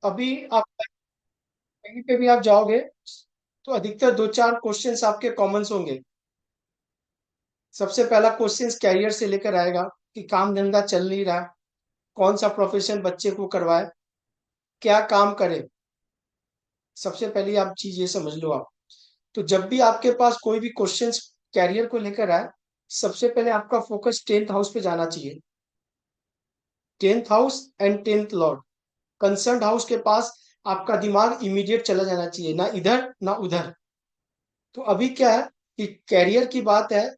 अभी आप कहीं पे भी आप जाओगे तो अधिकतर दो चार क्वेश्चंस आपके कॉमन्स होंगे। सबसे पहला क्वेश्चन कैरियर से लेकर आएगा कि काम धंधा चल नहीं रहा, कौन सा प्रोफेशन बच्चे को करवाए, क्या काम करे। सबसे पहली आप चीज ये समझ लो आप। तो जब भी आपके पास कोई भी क्वेश्चंस कैरियर को लेकर आए, सबसे पहले आपका फोकस टेंथ हाउस पे जाना चाहिए। Tenth house and tenth Lord, concern house के पास आपका दिमाग इमीडिएट चला जाना चाहिए, ना इधर ना उधर। तो अभी क्या है कि कैरियर की बात है,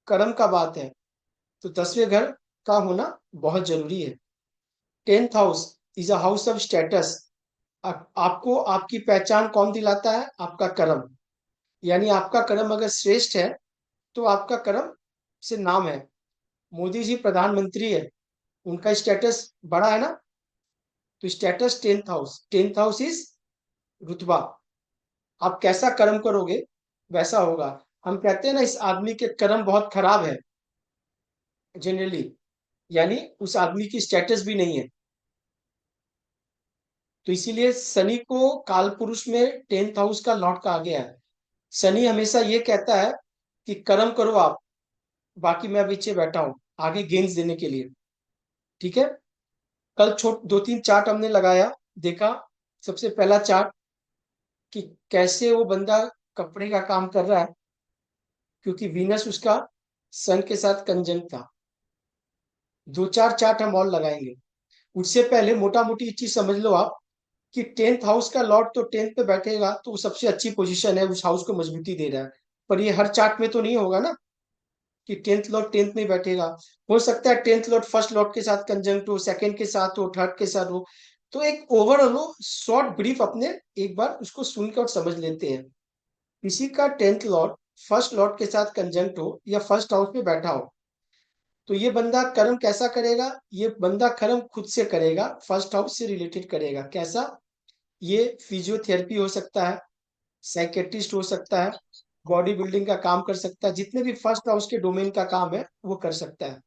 कर्म का बात है, तो 10वें घर का होना बहुत जरूरी है। Tenth house is a house of status. आपको आपकी पहचान कौन दिलाता है? आपका कर्म। यानी आपका कर्म अगर श्रेष्ठ है तो आपका कर्म से नाम है। मोदी जी प्रधानमंत्री है, उनका स्टेटस बड़ा है ना। तो status tenth house, tenth house is रुतबा। आप कैसा कर्म करोगे वैसा होगा। हम कहते हैं ना इस आदमी के कर्म बहुत खराब है जनरली, यानी उस आदमी की स्टेटस भी नहीं है। तो इसीलिए शनि को काल पुरुष में टेंथ हाउस का लॉर्ड कहा गया है। शनि हमेशा ये कहता है कि कर्म करो आप, बाकी मैं पीछे बैठा हूं आगे गेंस देने के लिए। ठीक है। कल छोट दो तीन चार्ट हमने लगाया, देखा। सबसे पहला चार्ट कि कैसे वो बंदा कपड़े का काम कर रहा है, क्योंकि वीनस उसका सन के साथ कंजंक्ट था। दो चार चार्ट हम और लगाएंगे। उससे पहले मोटा मोटी चीज समझ लो आप कि टेंथ हाउस का लॉर्ड तो टेंथ पे बैठेगा तो वो सबसे अच्छी पोजीशन है, उस हाउस को मजबूती दे रहा है। पर ये हर चार्ट में तो नहीं होगा ना कि टेंथ लॉर्ड टेंथ में बैठेगा। हो सकता है टेंथ लॉर्ड फर्स्ट लॉर्ड के साथ कंजंक्ट हो, सेकंड के साथ हो, थर्ड के साथ हो। तो एक ओवरऑल हो शॉर्ट ब्रीफ अपने एक बार उसको सुनकर और समझ लेते हैं। किसी का टेंथ लॉर्ड फर्स्ट लॉर्ड के साथ कंजंक्ट हो या फर्स्ट हाउस में बैठा हो, तो ये बंदा कर्म कैसा करेगा? ये बंदा कर्म खुद से करेगा, फर्स्ट हाउस से रिलेटेड करेगा। कैसा? ये फिजियोथेरेपी हो सकता है, साइकेट्रिस्ट हो सकता है, बॉडी बिल्डिंग का काम कर सकता है, जितने भी फर्स्ट हाउस के डोमेन का काम है वो कर सकता है।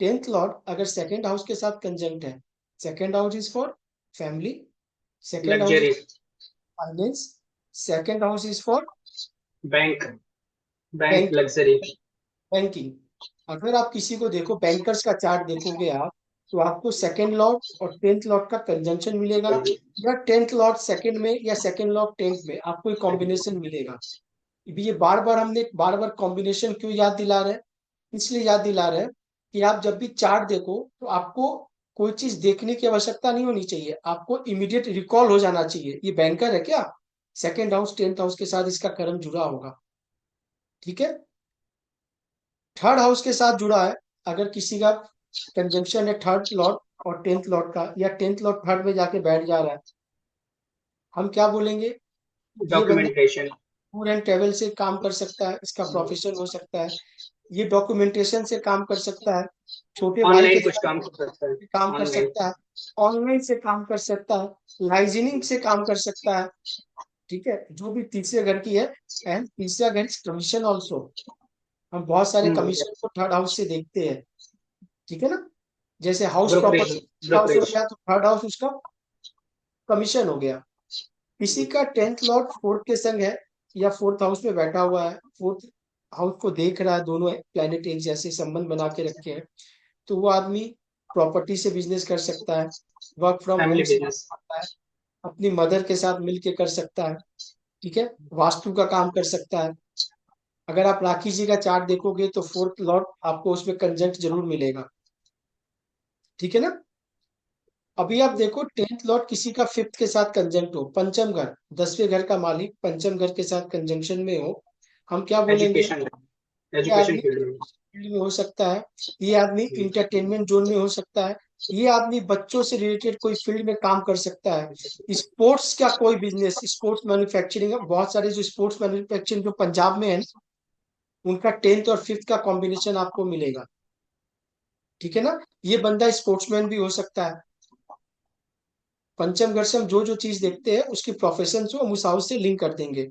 टेंथ लॉर्ड अगर सेकंड हाउस के साथ कंजंक्ट है, second house is for family, second house luxury. Is finance, second house is for bank. Bank bank, luxury. Banking. अगर आप किसी को देखो, बैंकर्स का चार्ट देखोगे आप, तो आपको सेकंड लॉर्ड और टेंथ लॉर्ड का कंजंक्शन मिलेगा, या टेंथ लॉर्ड सेकंड में या सेकंड लॉर्ड टेंथ में आपको एक कॉम्बिनेशन मिलेगा। ये बार बार हमने बार बार कॉम्बिनेशन क्यों याद दिला रहे हैं? इसलिए याद दिला रहे हैं कि आप जब भी चार्ट देखो तो आपको कोई चीज देखने की आवश्यकता नहीं होनी चाहिए, आपको इमीडिएट रिकॉल हो जाना चाहिए ये बैंकर है क्या, सेकंड हाउस टेंथ हाउस के साथ इसका कर्म जुड़ा होगा। ठीक है। थर्ड हाउस के साथ जुड़ा है, अगर किसी का कंजंक्शन है थर्ड लॉर्ड और टेंथ लॉर्ड का, या टेंथ लॉर्ड थर्ड में जाके बैठ जा रहा है, हम क्या बोलेंगे? ये बंदा डॉक्यूमेंटेशन। टूर एंड ट्रेवल से काम कर सकता है, इसका प्रोफेशन हो सकता है। ये डॉक्यूमेंटेशन से काम कर सकता है, छोटे भाई के ऑनलाइन कुछ साथ काम कर सकता है। काम कर ऑनलाइन। सकता है, ऑनलाइन से काम कर सकता है, लाइजनिंग से काम कर सकता है। ठीक है, जो भी तीसरे घर की है। एंड तीसरा घर कमीशन ऑल्सो, हम बहुत सारे कमीशन को थर्ड हाउस से देखते हैं। ठीक है ना। जैसे हाउस ब्रोकरेज। प्रॉपर्टी हाउस हो ब्रोकरेज। गया तो थर्ड हाउस उसका कमीशन हो गया। किसी का टेंथ लॉर्ड फोर्थ के संग है या फोर्थ हाउस में बैठा हुआ है, फोर्थ हाउस को देख रहा है, दोनों प्लेनेट एक जैसे संबंध बना के रखे हैं, तो वो आदमी प्रॉपर्टी से बिजनेस कर सकता है, वर्क फ्रॉम होम फैमिली से कर बिजनेस। सकता है, अपनी मदर के साथ मिलके कर सकता है। ठीक है, वास्तु का काम कर सकता है। अगर आप राखी जी का चार्ट देखोगे तो फोर्थ लॉर्ड आपको उसमें कंजंक्ट जरूर मिलेगा। ठीक है ना। अभी आप देखो टेंथ लॉर्ड किसी का फिफ्थ के साथ कंजंक्ट हो, पंचम घर, 10वें घर का मालिक पंचम घर के साथ कंजंक्शन में हो, हम क्या बोलेंगे? एजुकेशन। ये एजुकेशन आदमी फील्ड में। फील्ड में हो सकता है, ये आदमी इंटरटेनमेंट जोन में हो सकता है, ये आदमी बच्चों से रिलेटेड कोई फील्ड में काम कर सकता है, स्पोर्ट्स का कोई बिजनेस, स्पोर्ट्स मैन्युफैक्चरिंग, बहुत सारे जो स्पोर्ट्स मैन्युफैक्चरिंग जो पंजाब में है, उनका टेंथ और फिफ्थ का कॉम्बिनेशन आपको मिलेगा। ठीक है ना। ये बंदा स्पोर्ट्समैन भी हो सकता है। पंचम घर से हम जो जो चीज देखते हैं उसकी प्रोफेशन को हम उस हाउस से लिंक कर देंगे।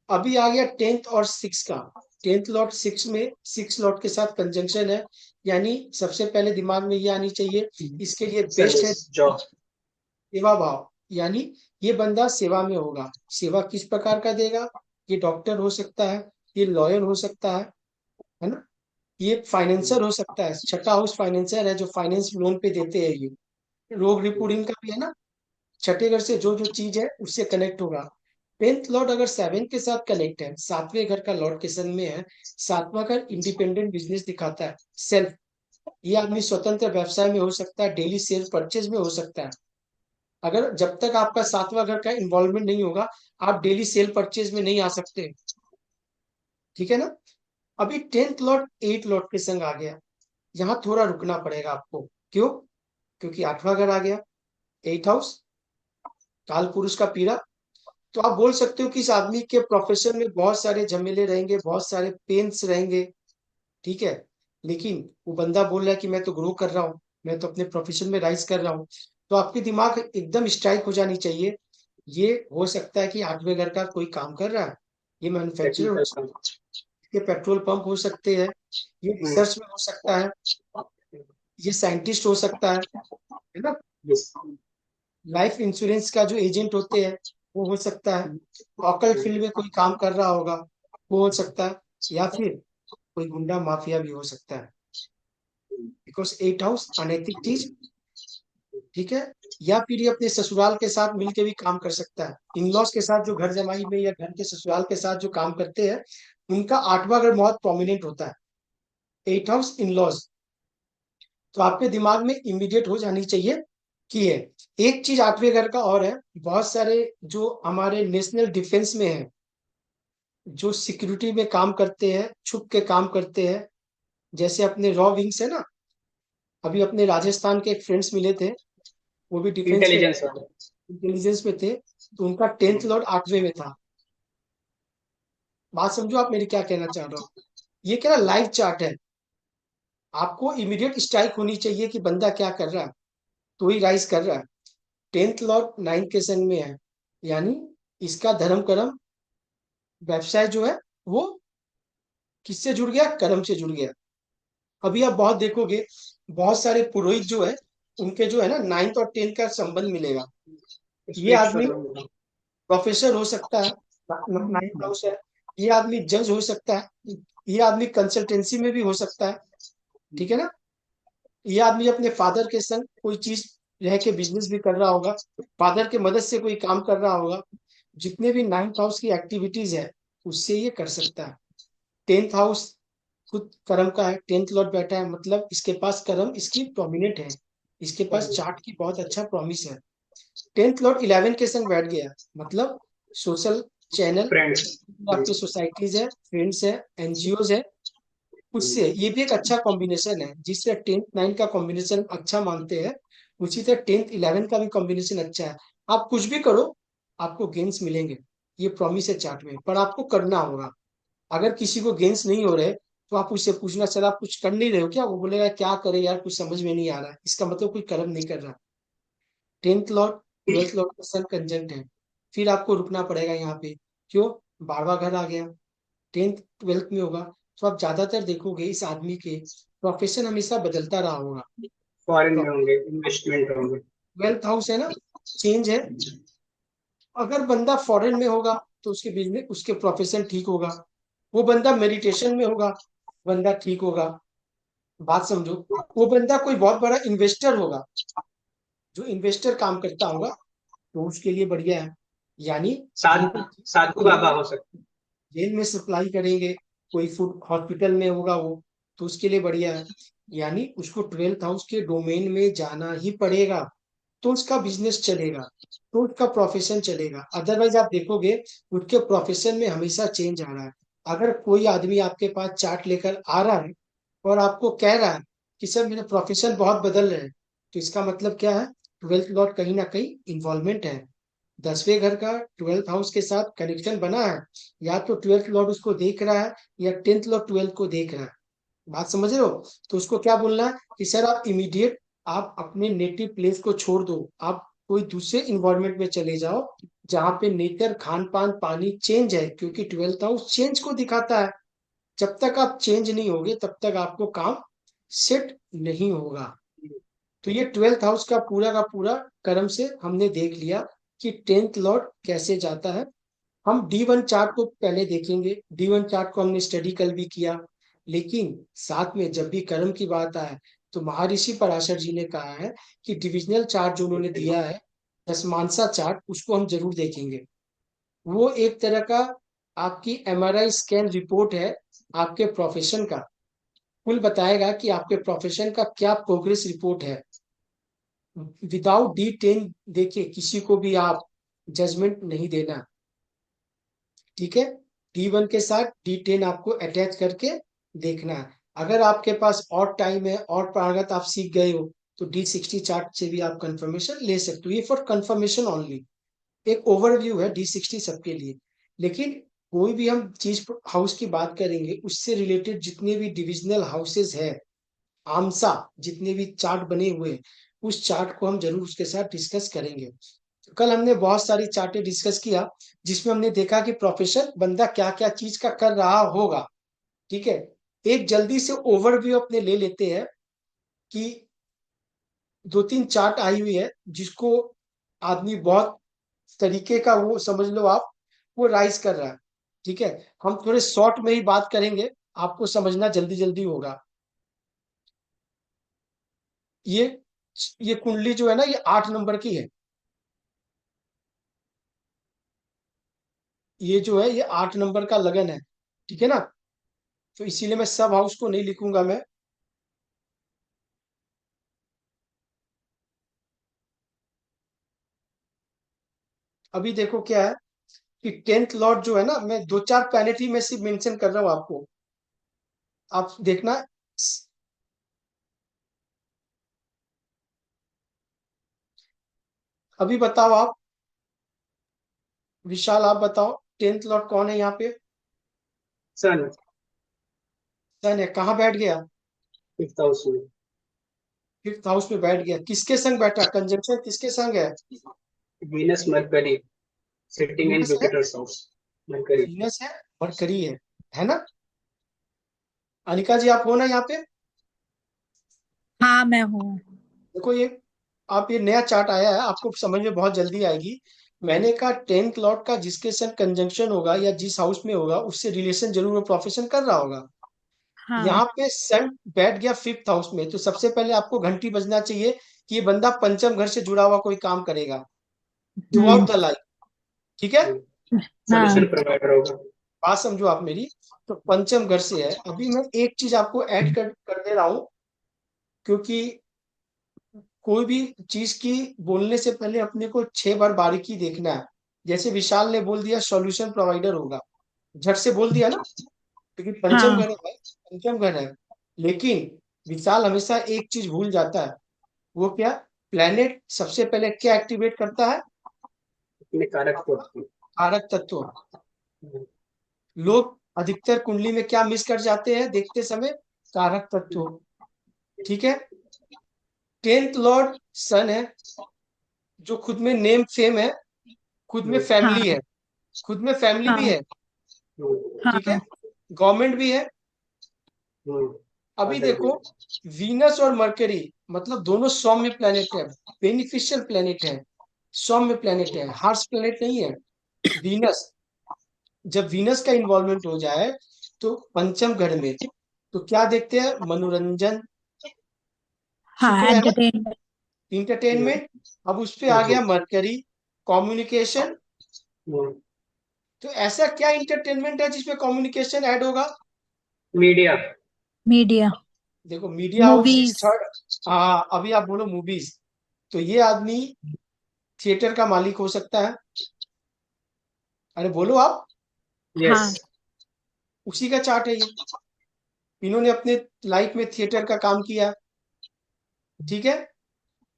अभी आ गया टेंथ और सिक्स का। टेंथ लॉट सिक्स में, सिक्स लॉट के साथ कंजंक्शन है, यानी सबसे पहले दिमाग में ये आनी चाहिए, इसके लिए बेस्ट है सर्विस जॉब। सेवा भाव। यानी ये बंदा सेवा में होगा। सेवा किस प्रकार का देगा? ये डॉक्टर हो सकता है, ये लॉयर हो सकता है ना, ये फाइनेंसर हो सकता है। छठा हाउस फाइनेंसर है, जो फाइनेंस लोन पे देते हैं ये। रोग रिपोर्टिंग का भी है ना, छठे घर से जो जो चीज है उससे कनेक्ट होगा। टेंथ लॉर्ड अगर सेवन के साथ कनेक्ट है, सातवें घर का लॉर्ड के संग में है, सातवां घर इंडिपेंडेंट बिजनेस दिखाता है, सेल्फ। ये आदमी स्वतंत्र व्यवसाय में हो सकता है, डेली सेल परचेज में हो सकता है। अगर जब तक आपका सातवां घर का इन्वॉल्वमेंट नहीं होगा, आप डेली सेल परचेज में नहीं आ सकते। ठीक है ना। अभी टेंथ लॉर्ड एट लॉर्ड के संग आ गया, यहाँ थोड़ा रुकना पड़ेगा आपको। क्यों? क्योंकि आठवां घर आ गया, एट हाउस, काल पुरुष का पीड़ा। तो आप बोल सकते हो कि इस आदमी के प्रोफेशन में बहुत सारे झमेले रहेंगे, बहुत सारे पेन्स रहेंगे। ठीक है। लेकिन वो बंदा बोल रहा है कि मैं तो ग्रो कर रहा हूँ, मैं तो अपने प्रोफेशन में राइज कर रहा हूँ। तो आपके दिमाग एकदम स्ट्राइक हो जानी चाहिए। ये हो सकता है कि आठवें घर का कोई काम कर रहा है, ये मैन्युफैक्चरर हो टेक्निकल सकता काम। है, ये पेट्रोल पंप हो सकते हैं, ये हम्म। रिसर्च में हो सकता है, ये साइंटिस्ट हो सकता है ना। यस। लाइफ इंश्योरेंस का जो एजेंट होते हैं वो हो सकता है। ऑकल्ट फील्ड में कोई काम कर रहा होगा, वो हो सकता है। या फिर कोई गुंडा माफिया भी हो सकता है, बिकॉज एट हाउस अनैतिक चीज। ठीक है। या फिर ये अपने ससुराल के साथ मिलके भी काम कर सकता है। इन लॉज के साथ जो घर जमाई में या घर के ससुराल के साथ जो काम करते हैं, उनका आठवां घर बहुत प्रोमिनेंट होता है, एट हाउस इन लॉज। तो आपके दिमाग में इमीडिएट हो जानी चाहिए कि ये एक चीज आठवें घर का और है। बहुत सारे जो हमारे नेशनल डिफेंस में है, जो सिक्योरिटी में काम करते हैं, छुप के काम करते हैं, जैसे अपने रॉ विंग्स है ना। अभी अपने राजस्थान के एक फ्रेंड्स मिले थे, वो भी डिफेंस में, इंटेलिजेंस वाला। इंटेलिजेंस में थे। तो उनका टेंथ लॉर्ड आठवें में था। बात समझो आप मेरी क्या कहना चाह रहा हूँ। ये क्या लाइव चार्ट है, आपको इमीडिएट स्ट्राइक होनी चाहिए कि बंदा क्या कर रहा है, तो ही राइज कर रहा है। टेंथ लॉर्ड नाइन्थ के संग में है, यानी इसका धर्म कर्म व्यवसाय जो है वो किससे जुड़ गया? कर्म से जुड़ गया। अभी आप बहुत देखोगे, बहुत सारे पुरोहित जो है, उनके जो है ना नाइन्थ और टेंथ का संबंध मिलेगा। ये आदमी स्पिरिचुअल होगा। प्रोफेसर हो सकता है, नाइन्थ हाउस है। ये आदमी जज हो सकता है, ये आदमी कंसल्टेंसी में भी हो सकता है। ठीक है ना। ये आदमी अपने फादर के संग कोई चीज रह के बिजनेस भी कर रहा होगा, फादर के मदद से कोई काम कर रहा होगा। जितने भी नाइन्थ हाउस की एक्टिविटीज है, उससे ये कर सकता है। टेंथ हाउस खुद कर्म का है, टेंथ लॉर्ड बैठा है, मतलब इसके पास कर्म इसकी प्रोमिनेंट है, इसके पास चार्ट की बहुत अच्छा प्रॉमिस है। टेंथ लॉर्ड इलेवन के संग बैठ गया, मतलब सोशल चैनल, फ्रेंड्स। आपके सोसाइटीज है, फ्रेंड्स है, एनजीओज है, उससे ये भी एक अच्छा कॉम्बिनेशन है। जिससे टेंथ नाइन का कॉम्बिनेशन अच्छा मानते हैं, उसी तरह टेंथ इलेवन का भी कॉम्बिनेशन अच्छा है। आप कुछ भी करो, आपको गेन्स मिलेंगे, ये प्रॉमिस है चार्ट में, पर आपको करना होगा। अगर किसी को गेन्स नहीं हो रहे, तो आप उससे पूछना, सर आप कुछ कर नहीं रहे हो क्या? वो बोलेगा क्या करे यार, कुछ समझ में नहीं आ रहा है, इसका मतलब कोई कर्म नहीं कर रहा। टेंथ लॉर्ड ट्वेल्थ लॉर्ड के साथ कंजंक्ट है, फिर आपको रुकना पड़ेगा यहाँ पे। क्यों? बारहवां घर आ गया, टेंथ ट्वेल्थ में होगा। तो आप ज्यादातर देखोगे इस आदमी के प्रोफेशन हमेशा बदलता रहा होगा। फॉरेन में होंगे, इन्वेस्टमेंट होंगे। ट्वेल्थ हाउस है ना, चेंज है। अगर बंदा फॉरेन में होगा, तो उसके बिजनेस उसके प्रोफेशन ठीक होगा। वो बंदा मेडिटेशन में होगा, बंदा ठीक होगा। बात समझो। वो बंदा कोई बहुत बड़ा इन्वेस्टर होगा, जो इन्वेस्टर काम करता होगा, तो उसके लिए बढ़िया है। यानी ये साधु साधु बाबा कोई हो सकते जेल में सप्लाई करेंगे, कोई फूड हॉस्पिटल में होगा वो, तो उसके लिए बढ़िया है। यानी उसको ट्वेल्थ हाउस के डोमेन में जाना ही पड़ेगा, तो उसका बिजनेस चलेगा, तो उसका प्रोफेशन चलेगा। अदरवाइज आप देखोगे उसके प्रोफेशन में हमेशा चेंज आ रहा है। अगर कोई आदमी आपके पास चार्ट लेकर आ रहा है और आपको कह रहा है कि सर मेरे प्रोफेशन बहुत बदल रहे हैं, तो इसका मतलब क्या है? ट्वेल्थ लॉर्ड कहीं ना कहीं इन्वॉल्वमेंट है, दसवें घर का ट्वेल्थ हाउस के साथ कनेक्शन बना है। या तो ट्वेल्थ लॉर्ड उसको देख रहा है, या टेंथ लॉर्ड ट्वेल्थ को देख रहा है। बात समझ रहे हो? तो उसको क्या बोलना है कि सर आप इमीडिएट, आप अपने नेटिव प्लेस को छोड़ दो, आप कोई दूसरे इन्वायरमेंट में चले जाओ, जहाँ पे नेचर, खान पान, पानी चेंज है, क्योंकि ट्वेल्थ हाउस चेंज को दिखाता है। जब तक आप चेंज नहीं होगे, तब तक आपको काम सेट नहीं होगा। तो ये 12th हाउस का पूरा कर्म से हमने देख लिया कि 10th लॉर्ड कैसे जाता है। हम D1 चार्ट को पहले देखेंगे। D1 चार्ट को हमने स्टडी कल भी किया, लेकिन साथ में जब भी कर्म की बात आए तो महर्षि पराशर जी ने कहा है कि डिविजनल चार्ट जो उन्होंने दिया है, दसमांसा चार्ट, उसको हम जरूर देखेंगे। वो एक तरह का आपकी MRI स्कैन रिपोर्ट है आपके प्रोफेशन का। कुल बताएगा कि आपके प्रोफेशन का क्या प्रोग्रेस रिपोर्ट है। विदाउट D10 देखे किसी को भी आप जजमेंट नहीं देना, ठीक है। D1 के साथ D10 आपको अटैच करके देखना है। अगर आपके पास और टाइम है और पारंगत आप सीख गए हो तो D60 चार्ट से भी आप कंफर्मेशन ले सकते हो। ये फॉर कंफर्मेशन ओनली, एक ओवरव्यू है D60 सबके लिए। लेकिन कोई भी हम चीज हाउस की बात करेंगे, उससे रिलेटेड जितने भी डिविजनल हाउसेस है, आमसा जितने भी चार्ट बने हुए हैं, उस चार्ट को हम जरूर उसके साथ डिस्कस करेंगे। तो कल हमने बहुत सारी चार्टें डिस्कस किया, जिसमें हमने देखा कि प्रोफेशन बंदा क्या क्या चीज का कर रहा होगा, ठीक है। एक जल्दी से ओवरव्यू अपने ले लेते हैं कि दो तीन चार्ट आई हुई है जिसको आदमी बहुत तरीके का, वो समझ लो आप, वो राइज कर रहा है, ठीक है। हम थोड़े शॉर्ट में ही बात करेंगे, आपको समझना जल्दी जल्दी होगा। ये ये कुंडली जो है ना, ये 8 नंबर की है। ये जो है ये 8 नंबर का लगन है, ठीक है ना। तो इसीलिए मैं सब हाउस को नहीं लिखूंगा मैं। अभी देखो क्या है कि 10th लॉर्ड जो है ना, मैं दो चार प्लैनेट ही मैं सिर्फ मेंशन कर रहा हूँ आपको, आप देखना। अभी बताओ आप, विशाल आप बताओ, 10th लॉर्ड कौन है यहाँ पे? सन। सन है, कहाँ बैठ गया? 5th हाउस में। 5th हाउस में बैठ गया। किसके संग बैठा? कंजंक्शन किसके संग है? Venus mercury sitting in Venus है, जुपिटर्स हाउस। मरकरी। वीनस है, मरकरी है ना। अनिका जी आप हो ना यहाँ पे? हाँ मैं हूँ। देखो ये, आप ये नया चार्ट आया है, आपको समझ में बहुत जल्दी आएगी। मैंने कहा 10th लॉर्ड का जिसके साथ कंजंक्शन होगा या जिस हाउस में होगा, उससे रिलेशन जरूर वो प्रोफेशन कर रहा होगा। हाँ। यहाँ पे सन बैठ गया 5th हाउस में, तो सबसे पहले आपको घंटी बजना चाहिए कि ये बंदा पंचम घर से जुड़ा हुआ कोई काम करेगा through hmm. Out the life, ठीक है। सोल्यूशन हाँ। प्रोवाइडर होगा। बात समझो आप मेरी। तो पंचम घर से है। अभी मैं एक चीज आपको ऐड कर दे रहा हूँ, क्योंकि कोई भी चीज की बोलने से पहले अपने को 6 बार बारीकी देखना है। जैसे विशाल ने बोल दिया सॉल्यूशन प्रोवाइडर होगा, झट से बोल दिया ना, क्योंकि पंचम हाँ। घर है भाई, पंचम घर है। लेकिन विशाल हमेशा एक चीज भूल जाता है, वो क्या? प्लेनेट सबसे पहले क्या एक्टिवेट करता है? अपने कारक को। कारक तत्व। लोग अधिकतर कुंडली में क्या मिस कर जाते हैं देखते समय? कारक तत्व, ठीक है। 10th लॉर्ड सन है, जो खुद में नेम फेम है, खुद में फैमिली हाँ। है, खुद में फैमिली भी हाँ। है, ठीक है। हाँ। गवर्नमेंट भी है। अभी देखो, वीनस और मरकरी मतलब दोनों सौम्य प्लेनेट है, बेनिफिशियल प्लेनेट है, सौम्य प्लेनेट है, हार्श प्लेनेट नहीं है। वीनस, जब वीनस का इन्वॉल्वमेंट हो जाए तो पंचम घर में, तो क्या देखते हैं? मनोरंजन, शुक्र हाँ है ना, एंटरटेनमेंट। इंटरटेनमेंट। अब उस पे आ गया मरकरी, कम्युनिकेशन। तो ऐसा क्या इंटरटेनमेंट है जिसमें कम्युनिकेशन ऐड होगा? मीडिया। मीडिया। देखो media house is movies. Third. हाँ, अभी आप बोलो मूवीज, तो ये आदमी थिएटर का मालिक हो सकता है। अरे बोलो आप, यस। हाँ। उसी का चार्ट है ये। इन्होंने अपने लाइफ में थिएटर का काम किया, ठीक है,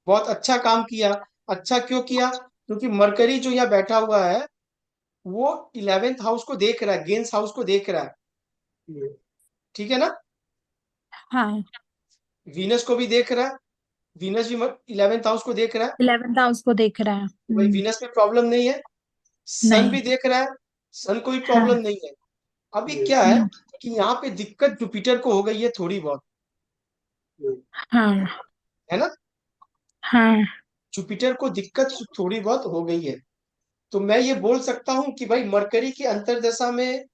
बहुत अच्छा काम किया। अच्छा क्यों किया? क्योंकि मरकरी जो यहाँ बैठा हुआ है, वो 11th हाउस को देख रहा है, गेंस हाउस को देख रहा है, ठीक है ना। हाँ। वीनस को भी देख रहा है, वीनस भी 11th हाउस को देख रहा है। 11th हाउस को देख रहा है। तो भाई वीनस में प्रॉब्लम नहीं है। सन नहीं। भी देख रहा है, सन कोई हाँ। प्रॉब्लम नहीं है। अभी क्या है हम्म। कि यहाँ पे दिक्कत जुपिटर को हो गई है थोड़ी बहुत, हाँ। है ना। हाँ जुपिटर को दिक्कत थोड़ी बहुत हो गई है। तो मैं ये बोल सकता हूँ कि भाई मरकरी की अंतर्दशा में,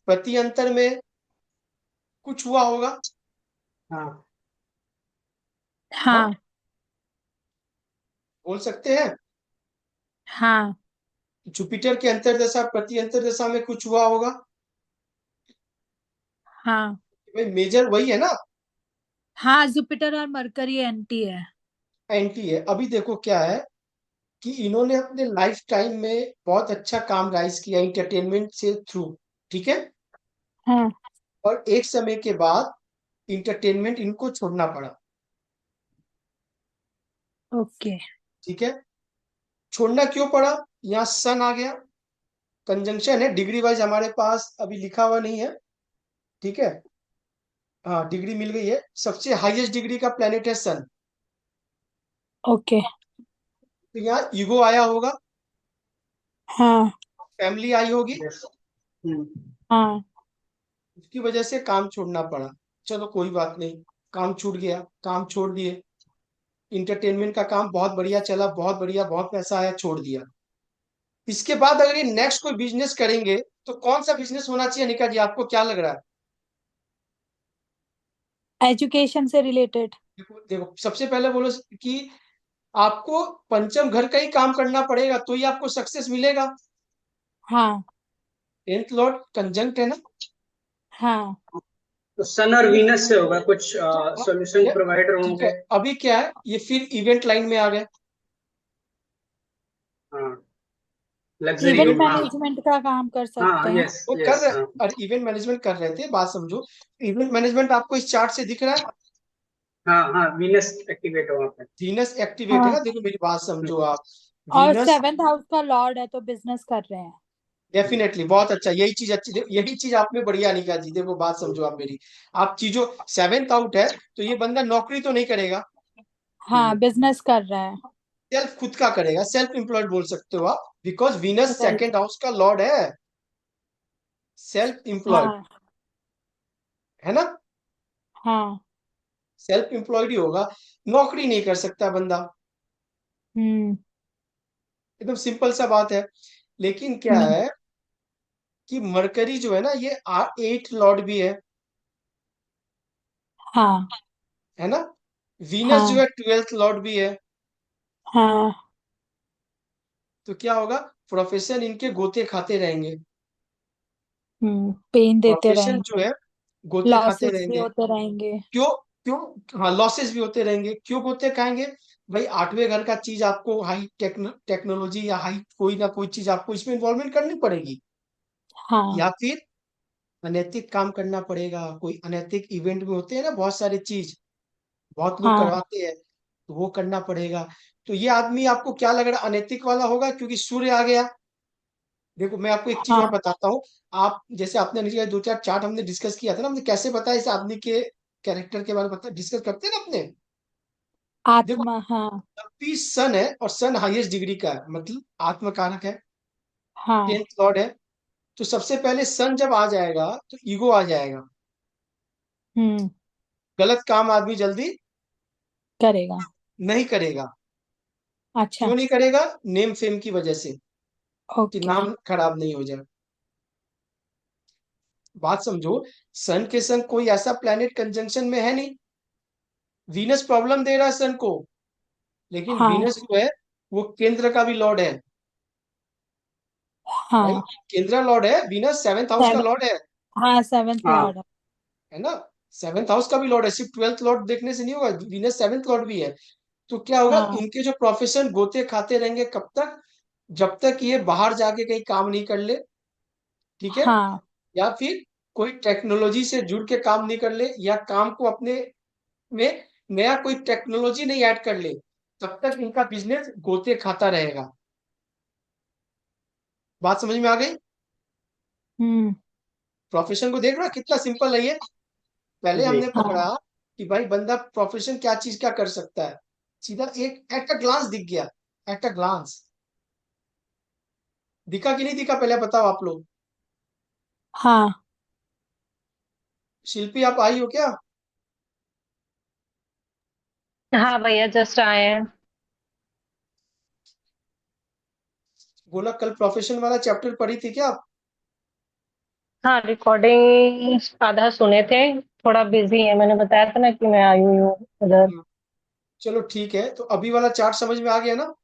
प्रति अंतर में कुछ हुआ होगा। हाँ हाँ, हाँ बोल सकते हैं। हाँ जुपिटर के अंतर्दशा प्रति अंतर्दशा में कुछ हुआ होगा। हाँ भाई मेजर वही है ना, हाँ, जुपिटर और मरकरी एंटी है। एंटी है। अभी देखो क्या है कि इन्होंने अपने लाइफ टाइम में बहुत अच्छा काम राइज किया इंटरटेनमेंट से थ्रू, ठीक है। हाँ और एक समय के बाद इंटरटेनमेंट इनको छोड़ना पड़ा, ओके। ठीक है। छोड़ना क्यों पड़ा? यहाँ सन आ गया, कंजंक्शन है, डिग्री वाइज हमारे पास अभी लिखा हुआ नहीं है, ठीक है। हाँ, डिग्री मिल गई है। सबसे हाईएस्ट डिग्री का प्लेनेट है सन। ओके। तो यहाँ ईगो आया होगा, हाँ फैमिली आई होगी, यस। हाँ उसकी वजह से काम छोड़ना पड़ा। चलो कोई बात नहीं, काम छूट गया, काम छोड़ दिए। इंटरटेनमेंट का काम बहुत बढ़िया चला, बहुत बढ़िया, बहुत पैसा आया, छोड़ दिया। इसके बाद अगर ये नेक्स्ट कोई बिजनेस करेंगे तो कौन सा बिजनेस होना चाहिए अनिका जी, आपको क्या लग रहा है? एजुकेशन से रिलेटेड। देखो देखो, सबसे पहले बोलो कि आपको पंचम घर का ही काम करना पड़ेगा तो ही आपको सक्सेस मिलेगा। हाँ 10th लॉर्ड कंजंक्ट है ना। हाँ तो सन और ये वीनस से होगा कुछ, तो सॉल्यूशन प्रोवाइडर ठीक है, होंगे। अभी क्या है, ये फिर इवेंट लाइन में आ गए। हाँ, लग्जरी इवेंट इवेंट गुड, हाँ। मैनेजमेंट का काम कर सकते हाँ, हैं। यस वो कर यस, रहे, हाँ। और इवेंट मैनेजमेंट कर रहे थे, बात समझो। इवेंट मैनेजमेंट आपको इस चार्ट से दिख रहा है। हाँ हाँ, वीनस एक्टिवेट हो वहाँ पे। वीनस एक्टिवेट है ना, हाँ, देखो मेरी बात समझो हम्म, आप। और वीनस, सेवेंथ हाउस का लॉर्ड है तो बिजनेस कर रहे हैं। डेफिनेटली बहुत अच्छा, यही चीज अच्छी, यही चीज आप में बढ़िया निका जी। देखो बात समझो आप मेरी, आप चीजों, सेवेंथ आउट है तो ये बंदा नौकरी तो नहीं करेगा, हाँ, बिजनेस कर रहा है। सेल्फ खुद का करेगा, सेल्फ एम्प्लॉयड बोल सकते हो आप, because Venus right. Second house का लॉर्ड है, सेल्फ एम्प्लॉयड, हाँ है ना। हाँ। सेल्फ एम्प्लॉयड ही होगा, नौकरी नहीं कर सकता बंदा, हम्म एकदम सिंपल सा बात है। लेकिन क्या हम्म। है कि मरकरी जो है ना, ये 8 लॉर्ड भी हाँ है ना। वीनस जो हाँ है 12th लॉर्ड भी है। हाँ। तो क्या होगा, प्रोफेशन इनके गोते खाते रहेंगे, पेन देते प्रोफेशन जो रहेंगे। है गोते खाते लॉसेस भी रहेंगे। होते रहेंगे। क्यों? क्यों? हाँ, लॉसेस भी होते रहेंगे, क्यों गोते खाएंगे? भाई 8वें घर का चीज आपको हाई टेक्नोलॉजी या हाई कोई ना कोई चीज आपको इसमें इन्वॉल्वमेंट करनी पड़ेगी, हाँ या फिर अनैतिक काम करना पड़ेगा। कोई अनैतिक इवेंट में होते हैं ना बहुत सारे चीज, बहुत लोग हाँ करवाते हैं, तो वो करना पड़ेगा। तो ये आदमी आपको क्या लग रहा है, अनैतिक वाला होगा क्योंकि सूर्य आ गया। देखो मैं आपको एक चीज और हाँ। बताता हूँ। आप जैसे आपने नीचे दो चार चार्ट हमने डिस्कस किया था ना, हमने कैसे बताया इस आदमी के कैरेक्टर के बारे में, बता डिस्कस करते हैं ना अपने। देखो, आत्मा, हाँ। जब भी सन है और सन हाईएस्ट डिग्री का है, मतलब आत्मकारक है, हाँ। 10th लॉर्ड है, तो सबसे पहले सन जब आ जाएगा तो ईगो आ जाएगा। हम्म। गलत काम आदमी जल्दी करेगा। नहीं करेगा। अच्छा। क्यों नहीं करेगा? नेम फेम की वजह से, कि ओके। नाम खराब नहीं हो जाए। बात समझो, सन के संग कोई ऐसा प्लेनेट कंजंक्शन में है नहीं। वीनस प्रॉब्लम दे रहा है सन को, लेकिन हाँ वीनस जो है वो केंद्र का भी लॉर्ड है। भाई हाँ। केंद्र लॉर्ड है, वीनस 7th हाउस का सेवन। लॉर्ड हाँ, सेवेंथ हाँ लॉर्ड है। है ना। 7th हाउस का भी लॉर्ड है, सिर्फ 12th लॉर्ड देखने से नहीं होगा, वीनस 7th लॉर्ड भी है। तो क्या होगा, हाँ इनके जो प्रोफेशन गोते खाते रहेंगे कब तक, जब तक ये बाहर जाके कहीं काम नहीं कर ले, ठीक है। हाँ या फिर कोई टेक्नोलॉजी से जुड़ के काम नहीं कर ले, या काम को अपने में नया कोई टेक्नोलॉजी नहीं ऐड कर ले, तब तक इनका बिजनेस गोते खाता रहेगा। बात समझ में आ गई? हम्म। प्रोफेशन को देख रहा कितना सिंपल है ये। पहले जी। हमने पकड़ा हाँ कि भाई बंदा प्रोफेशन क्या चीज क्या कर सकता है, सीधा एक एट अ ग्लांस दिख गया, एट अ ग्लांस। दिखा कि नहीं दिखा, पहले बताओ आप लोग। हाँ। शिल्पी आप आई हो क्या? हाँ भैया, जस्ट आए हैं। बोला कल प्रोफेशन वाला चैप्टर पढ़ी थी क्या आप? हाँ, रिकॉर्डिंग आधा सुने थे। थोड़ा बिजी है, मैंने बताया था ना कि मैं आई हुई हूँ उधर। चलो ठीक है, तो अभी वाला चार्ट समझ में आ गया ना?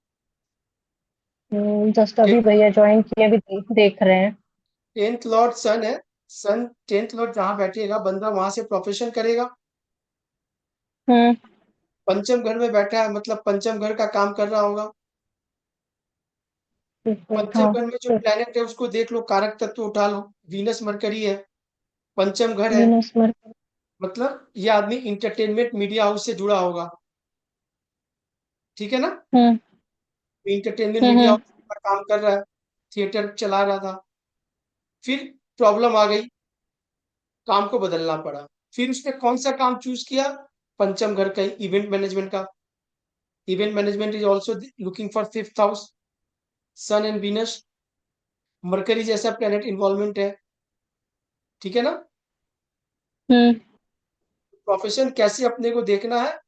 जस्ट अभी भैया ज्वाइन किए, अभी देख रहे हैं। 10th लॉर्ड सन है। सन 10th लॉर्ड जहां बैठेगा बंदा वहां से प्रोफेशन करेगा। हम्म। पंचम घर में बैठा है मतलब पंचम घर का काम कर रहा होगा। ठीक है, पंचम हाँ। घर में जो प्लेनेट है उसको देख लो, कारक तत्व उठा लो। वीनस मरकरी है, पंचम घर है। Venus mercury. मतलब ये आदमी इंटरटेनमेंट मीडिया हाउस से जुड़ा होगा। ठीक है ना? हम्म। इंटरटेनमेंट मीडिया हम्म। हाउस का काम कर रहा है, थिएटर चला रहा था। फिर प्रॉब्लम आ गई, काम को बदलना पड़ा। फिर उसने कौन सा काम चूज किया? पंचम घर का, इवेंट मैनेजमेंट का। Event management is also looking for fifth house. Sun and Venus, Mercury जैसा प्लेनेट इन्वॉल्वमेंट है। ठीक है ना? हम्म। प्रोफेशन कैसे अपने को देखना है,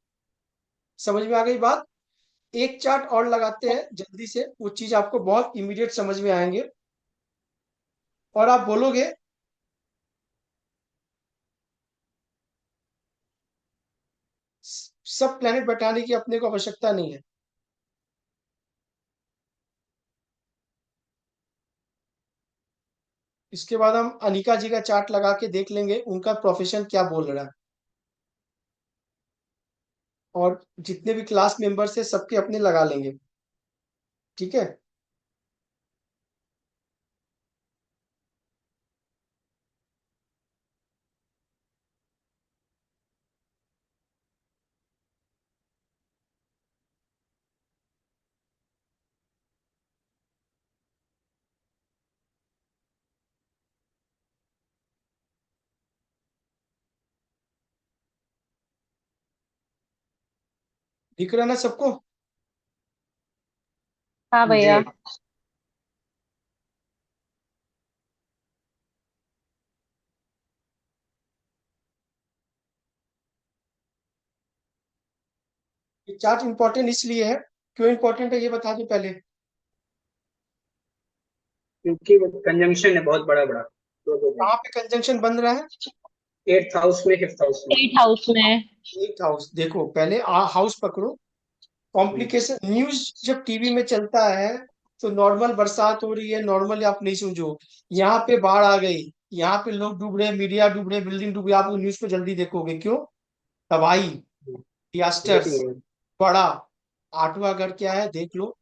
समझ में आ गई बात? एक चार्ट और लगाते हैं जल्दी से, वो चीज आपको बहुत इमीडिएट समझ में आएंगे और आप बोलोगे सब प्लेनेट बैठाने की अपने को आवश्यकता नहीं है। इसके बाद हम अनिका जी का चार्ट लगा के देख लेंगे उनका प्रोफेशन क्या बोल रहा है। और जितने भी क्लास मेंबर्स है सबके अपने लगा लेंगे। ठीक है? दिख रहा है ना सबको? हाँ जी। भैया। ये चार्ट इंपॉर्टेंट इसलिए है, क्यों इंपॉर्टेंट है ये बता दो पहले। क्योंकि वो कंजम्पशन है बहुत बड़ा बड़ा, दो दो कहाँ पे कंजंक्शन बन रहा है? एट्थ हाउस में, फिफ्थ हाउस में। 8 हाउस में। Eight house. देखो पहले हाउस पकड़ो। हम्म, कॉम्प्लिकेशन न्यूज जब टीवी में चलता है तो नॉर्मल बरसात हो रही है, नॉर्मल आप नहीं समझो। यहाँ पे बाढ़ आ गई, यहाँ पे लोग डूब रहे, मीडिया डूब रहे, बिल्डिंग डूब रही, आप न्यूज को जल्दी देखोगे। क्यों? तबाही, डिजास्टर्स, देखिए। बड़ा। आठवां घर क्या है देख लो।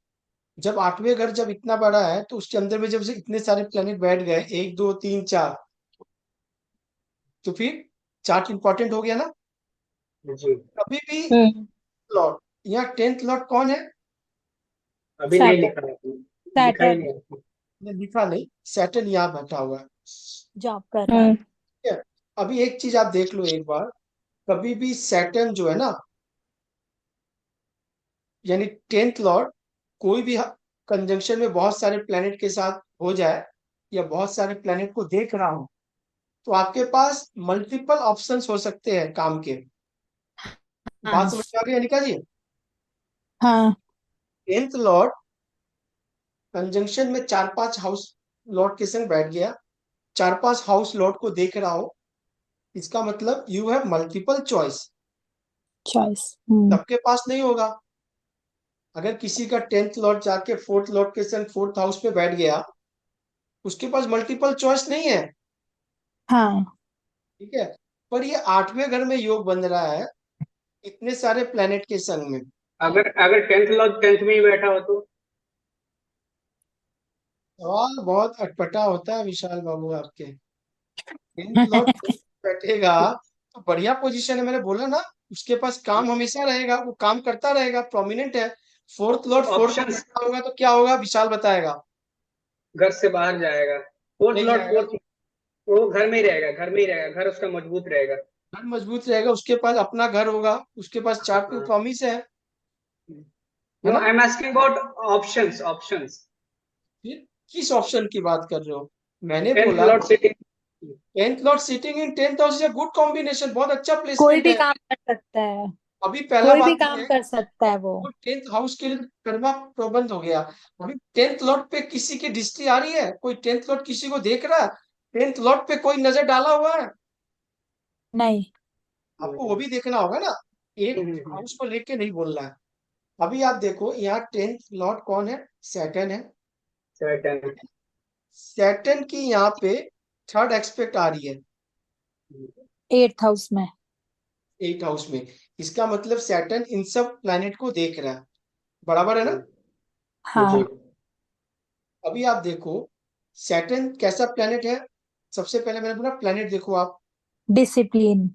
जब आठवें घर जब इतना बड़ा है तो उसके अंदर में जब से इतने सारे प्लेनेट बैठ गए, एक दो तीन चार, तो फिर चार्ट इंपॉर्टेंट हो गया ना। जी। कभी भी हम्म। लॉर्ड, यहाँ 10th लॉर्ड कौन है? अभी नहीं सैटर्न। लिखा है आपने, लिखा ही सैटर्न नहीं है। ने लिखा नहीं, सैटर्न यहाँ बैठा हुआ है। जॉब कर रहा है। हम्म। ठीक है? अभी एक चीज आप देख लो एक बार, कभी भी सैटर्न जो है ना, यानी 10th लॉर्ड, कोई भी कंजंक्शन में बहुत सारे प्लेनेट के साथ हो जाए या बहुत सारे प्लेनेट को देख रहा हो, तो आपके पास मल्टीपल ऑप्शंस हो सकते हैं काम के। हाँ। बात समझ में आ गई अनिका जी? हाँ। 10th लॉर्ड कंजंक्शन में चार पांच हाउस लॉर्ड के संग बैठ गया, चार पांच हाउस लॉर्ड को देख रहा हो, इसका मतलब you have multiple choice. Choice. सबके पास नहीं होगा। अगर किसी का 10th लॉर्ड जाके फोर्थ लॉर्ड के संग फोर्थ हाउस पे बैठ गया, उसके पास मल्टीपल चॉइस नहीं है। हाँ। ठीक है? पर ये आठवें घर में योग बन रहा है इतने सारे प्लेनेट के संग में। अगर अगर टेंथ लॉर्ड टेंथ में ही बैठा हो तो। सवाल बहुत अटपटा होता है विशाल बाबू आपके। 10th लॉर्ड बैठेगा तो बढ़िया पोजीशन है, मैंने बोला ना। उसके पास काम हमेशा रहेगा, वो काम करता रहेगा, प्रोमिनेंट है। फोर्थ लॉर्ड फोर्थ में ऑप्शंस, बैठा होगा तो क्या होगा विशाल बताएगा। घर से बाहर जाएगा। फोर्थ नहीं लॉर्ड जाएगा, फोर्थ, वो घर में ही रहेगा, घर में ही रहेगा, घर उसका मजबूत रहेगा। घर मजबूत रहेगा, उसके पास अपना घर होगा, उसके पास चार्ट पे हाँ। प्रॉमिस है नो, ना? I am asking about options, options. फिर किस ऑप्शन की बात कर रहे हो? मैंने टेंथ बोला Lord sitting. 10th Lord sitting in 10th house is a good combination, बहुत अच्छा कोई प्लेसमेंट भी है। काम कर सकता है। अभी पहला कोई भी बात ये काम है, कर सकता है वो। वो 10th हाउस के लिए करना प्रबंध हो गया। अभी 10th लॉट पे किसी की दृष्टि आ रही है? कोई 10th लॉट किसी को देख रहा है? 10th लॉट पे कोई नजर डाला हुआ है? नहीं। आपको वो भी देखना होगा ना, एक हाउस को लेके नहीं बोलना है। अभी आप देखो यहाँ 10th लॉर्ड कौन है? सैटर्न है। सैटर्न। सैटर्न की यहाँ पे थर्ड एक्सपेक्ट आ रही है 8th हाउस में। 8th हाउस में। इसका मतलब सैटर्न इन सब प्लैनेट को देख रहा है, बराबर है ना? जी। हाँ। अभी आप देखो सैटर्न कैसा प्लैनेट है। सबसे पहले मैंने बोला प्लैनेट देखो आप, डिसिप्लिन।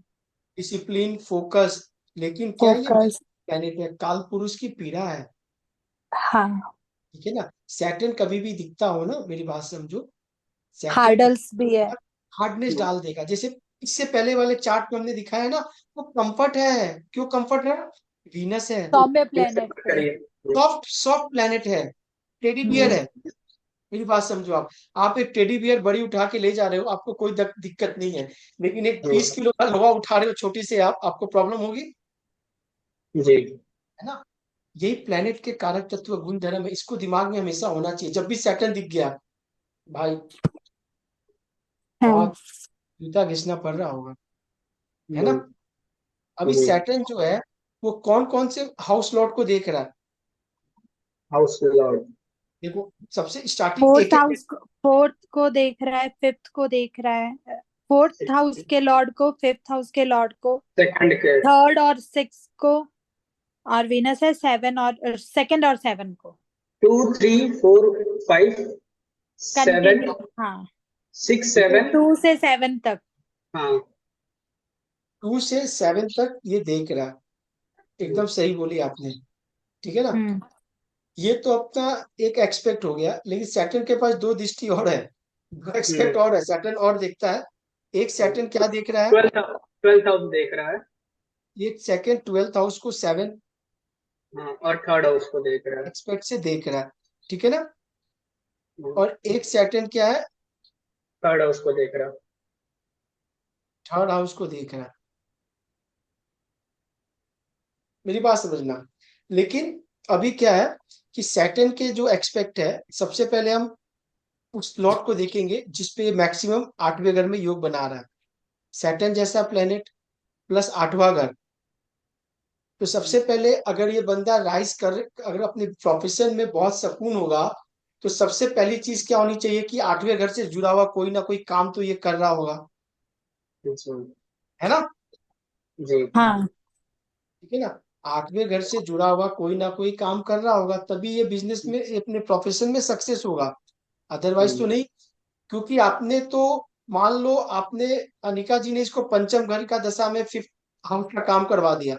Discipline, focus. लेकिन क्या ये फोकस। प्लैनेट है? काल पुरुष की पीड़ा है, हाँ। ठीक है ना? सैटर्न कभी भी दिखता हो ना, मेरी बात समझो, सैटर्न हार्डल्स भी है। हार्डनेस डाल देगा। जैसे इससे पहले वाले चार्ट में हमने दिखाया है ना, वो कंफर्ट है। क्यों कंफर्ट है? वीनस है, सौम्य प्लेनेट पे। करिए। सॉफ्ट सॉफ्ट प्लेनेट है, टेडी बियर हम्म। है। मेरी बात समझो आप एक टेडी बियर बड़ी उठा के ले जा रहे हो, आपको कोई दिक्कत नहीं है। लेकिन एक 20 किलो का लोहा उठा रहे हो छोटी से, आपको प्रॉब्लम होगी, जी। है ना? यही प्लेनेट के कारक तत्व गुण धर्म है, इसको दिमाग में हमेशा होना चाहिए। जब भी सैटर्न दिख गया भाई, हाँ। बहुत जूता घिसना पड़ रहा होगा, है जी। ना? अभी जी। सैटर्न जो है वो कौन कौन से हाउस लॉर्ड को देख रहा है? House Lord. देखो सबसे स्टार्टिंग फोर्थ एक एक हाउस को, फोर्थ को देख रहा है, फिफ्थ को देख रहा है। फोर्थ हाउस के लॉर्ड को, फिफ्थ हाउस के लॉर्ड को, सेकंड के। थर्ड और सिक्स को। और वीनस है 7 और सेकंड और 7 को। 2 3 4 5 7 कंटिन्यू। हाँ। 6 ठीक है, 7। 2 से 7 तक। हाँ। 2 से 7 तक ये देख रहा है। एकदम सही बोली आपने, ठीक है ना? हम्म। ये तो अपना एक एक्सपेक्ट हो गया, लेकिन सैटर्न के पास दो दृष्टि और है, दो एक्सपेक्ट और है। सैटर्न और देखता है। एक सैटर्न क्या देख रहा है? 12th हाउस देख रहा है। एक सेकंड 12th हाउस को 7 हाँ, और थर्ड हाउस को देख रहा है। एक्सपेक्ट से देख रहा है, ठीक है ना? और एक सैटर्न क्या है? थर्ड हाउस को देख रहा है। थर्ड हाउस को देख रहा है। मेरी बात समझना। लेकिन अभी क्या है कि सैटर्न के जो एक्सपेक्ट है, सबसे पहले हम उस लॉट को देखेंगे जिसपे मैक्सिमम 8वें घर में योग बना रहा है। सैटर्न जैसा प्लेनेट प्लस 8वां घर। तो सबसे पहले अगर ये बंदा राइज कर, अगर अपने प्रोफेशन में बहुत सुकून होगा, तो सबसे पहली चीज क्या होनी चाहिए कि 8वें घर से जुड़ा हुआ कोई ना कोई काम तो ये कर रहा होगा, जी। है ना? जी। हाँ। ठीक है ना? 8वें घर से जुड़ा हुआ कोई ना कोई काम कर रहा होगा, तभी ये बिजनेस में, अपने प्रोफेशन में सक्सेस होगा। अदरवाइज तो नहीं। क्योंकि आपने तो, मान लो आपने, अनिका जी ने इसको पंचम घर का दशा में 5th हाउस का काम करवा दिया,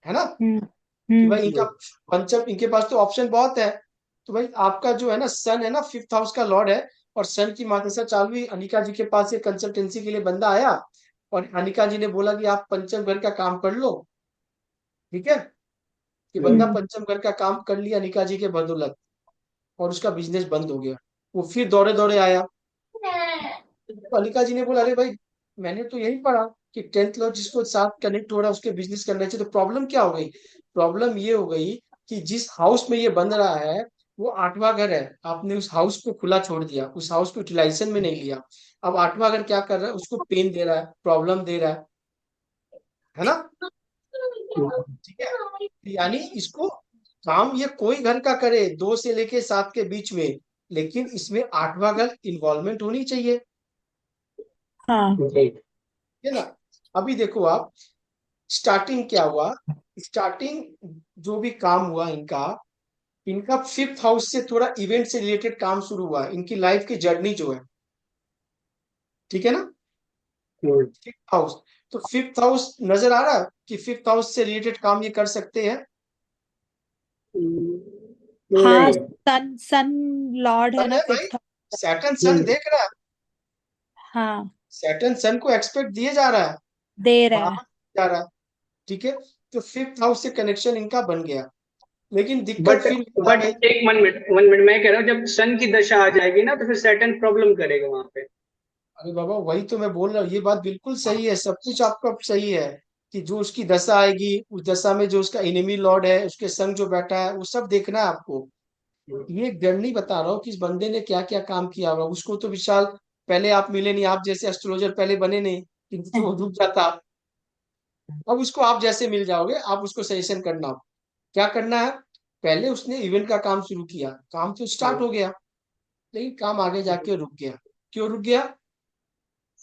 है ना? हम्म। कि हम्म। भाई इनका पंचम, इनके पास तो ऑप्शन बहुत है। तो भाई आपका जो है ना सन है ना 5th हाउस का लॉर्ड है, और सन की मादशा चालू हुई, अनिका जी के पास ये कंसल्टेंसी के लिए बंदा आया, और अनिका जी ने बोला कि आप पंचम घर का काम कर लो, ठीक है? कि बंदा हम्म। पंचम घर का काम कर लिया अनिका जी के बदौलत, और उसका बिजनेस बंद हो गया। वो फिर दौड़े दौड़े आया, तो अनिका जी ने बोला अरे भाई, मैंने तो यही पढ़ा कि 10th लॉ जिसको साथ कनेक्ट हो रहा है उसके बिजनेस करना चाहिए। तो प्रॉब्लम क्या हो गई? प्रॉब्लम ये हो गई कि जिस हाउस में ये बन रहा है वो 8वां घर है, आपने उस हाउस को खुला छोड़ दिया, उस हाउस को यूटिलाइजेशन में नहीं लिया। अब 8वां घर क्या कर रहा है? उसको पेन दे रहा है, प्रॉब्लम दे रहा है ना? ठीक है, यानी इसको काम ये कोई घर का करे 2 से लेके 7 के बीच में, लेकिन इसमें 8वां घर इन्वॉल्वमेंट होनी चाहिए, हाँ। जी। है ना? अभी देखो आप, स्टार्टिंग क्या हुआ? स्टार्टिंग जो भी काम हुआ इनका, इनका 5th हाउस से थोड़ा इवेंट से रिलेटेड काम शुरू हुआ, इनकी लाइफ की जर्नी जो है, ठीक है ना? 5th हाउस, तो 5th हाउस नजर आ रहा है कि 5th हाउस से रिलेटेड काम ये कर सकते हैं? हाँ। नहीं। सन सन लॉर्ड है सन ना है भाई, 5th। सैटर्न सन देख रहा है, हाँ। सैटर्न सन को एक्सपेक्ट दिए जा रहा है, दे रहा है। बढ़ावा जा रहा है, ठीक है? तो 5th हाउस से कनेक्शन इनका बन गया। लेकिन दिक्कत बट फिर आ बट गई। एक 1 मिनट मैं कह रहा हूँ, जब सन की दशा आ जाएगी ना तो फिर सैटर्न प्रॉब्लम करेगा वहां पे। अरे बाबा, वही तो मैं बोल रहा हूँ, ये बात बिल्कुल सही है, सब कुछ आपका सही है। कि जो उसकी दशा आएगी, उस दशा में जो उसका एनिमी लॉर्ड है, उसके संग जो बैठा है, वो सब देखना है आपको। ये जर्नी बता रहा हूँ कि इस बंदे ने क्या क्या काम किया होगा। उसको तो विशाल, पहले आप मिले नहीं, आप जैसे एस्ट्रोलॉजर पहले बने नहीं, किंतु तो वो रुक जाता। अब उसको आप जैसे मिल जाओगे, आप उसको सजेशन करना। क्या करना है, पहले उसने इवेंट का काम शुरू किया, काम तो स्टार्ट हो गया, लेकिन काम आगे जाके रुक गया। क्यों रुक गया?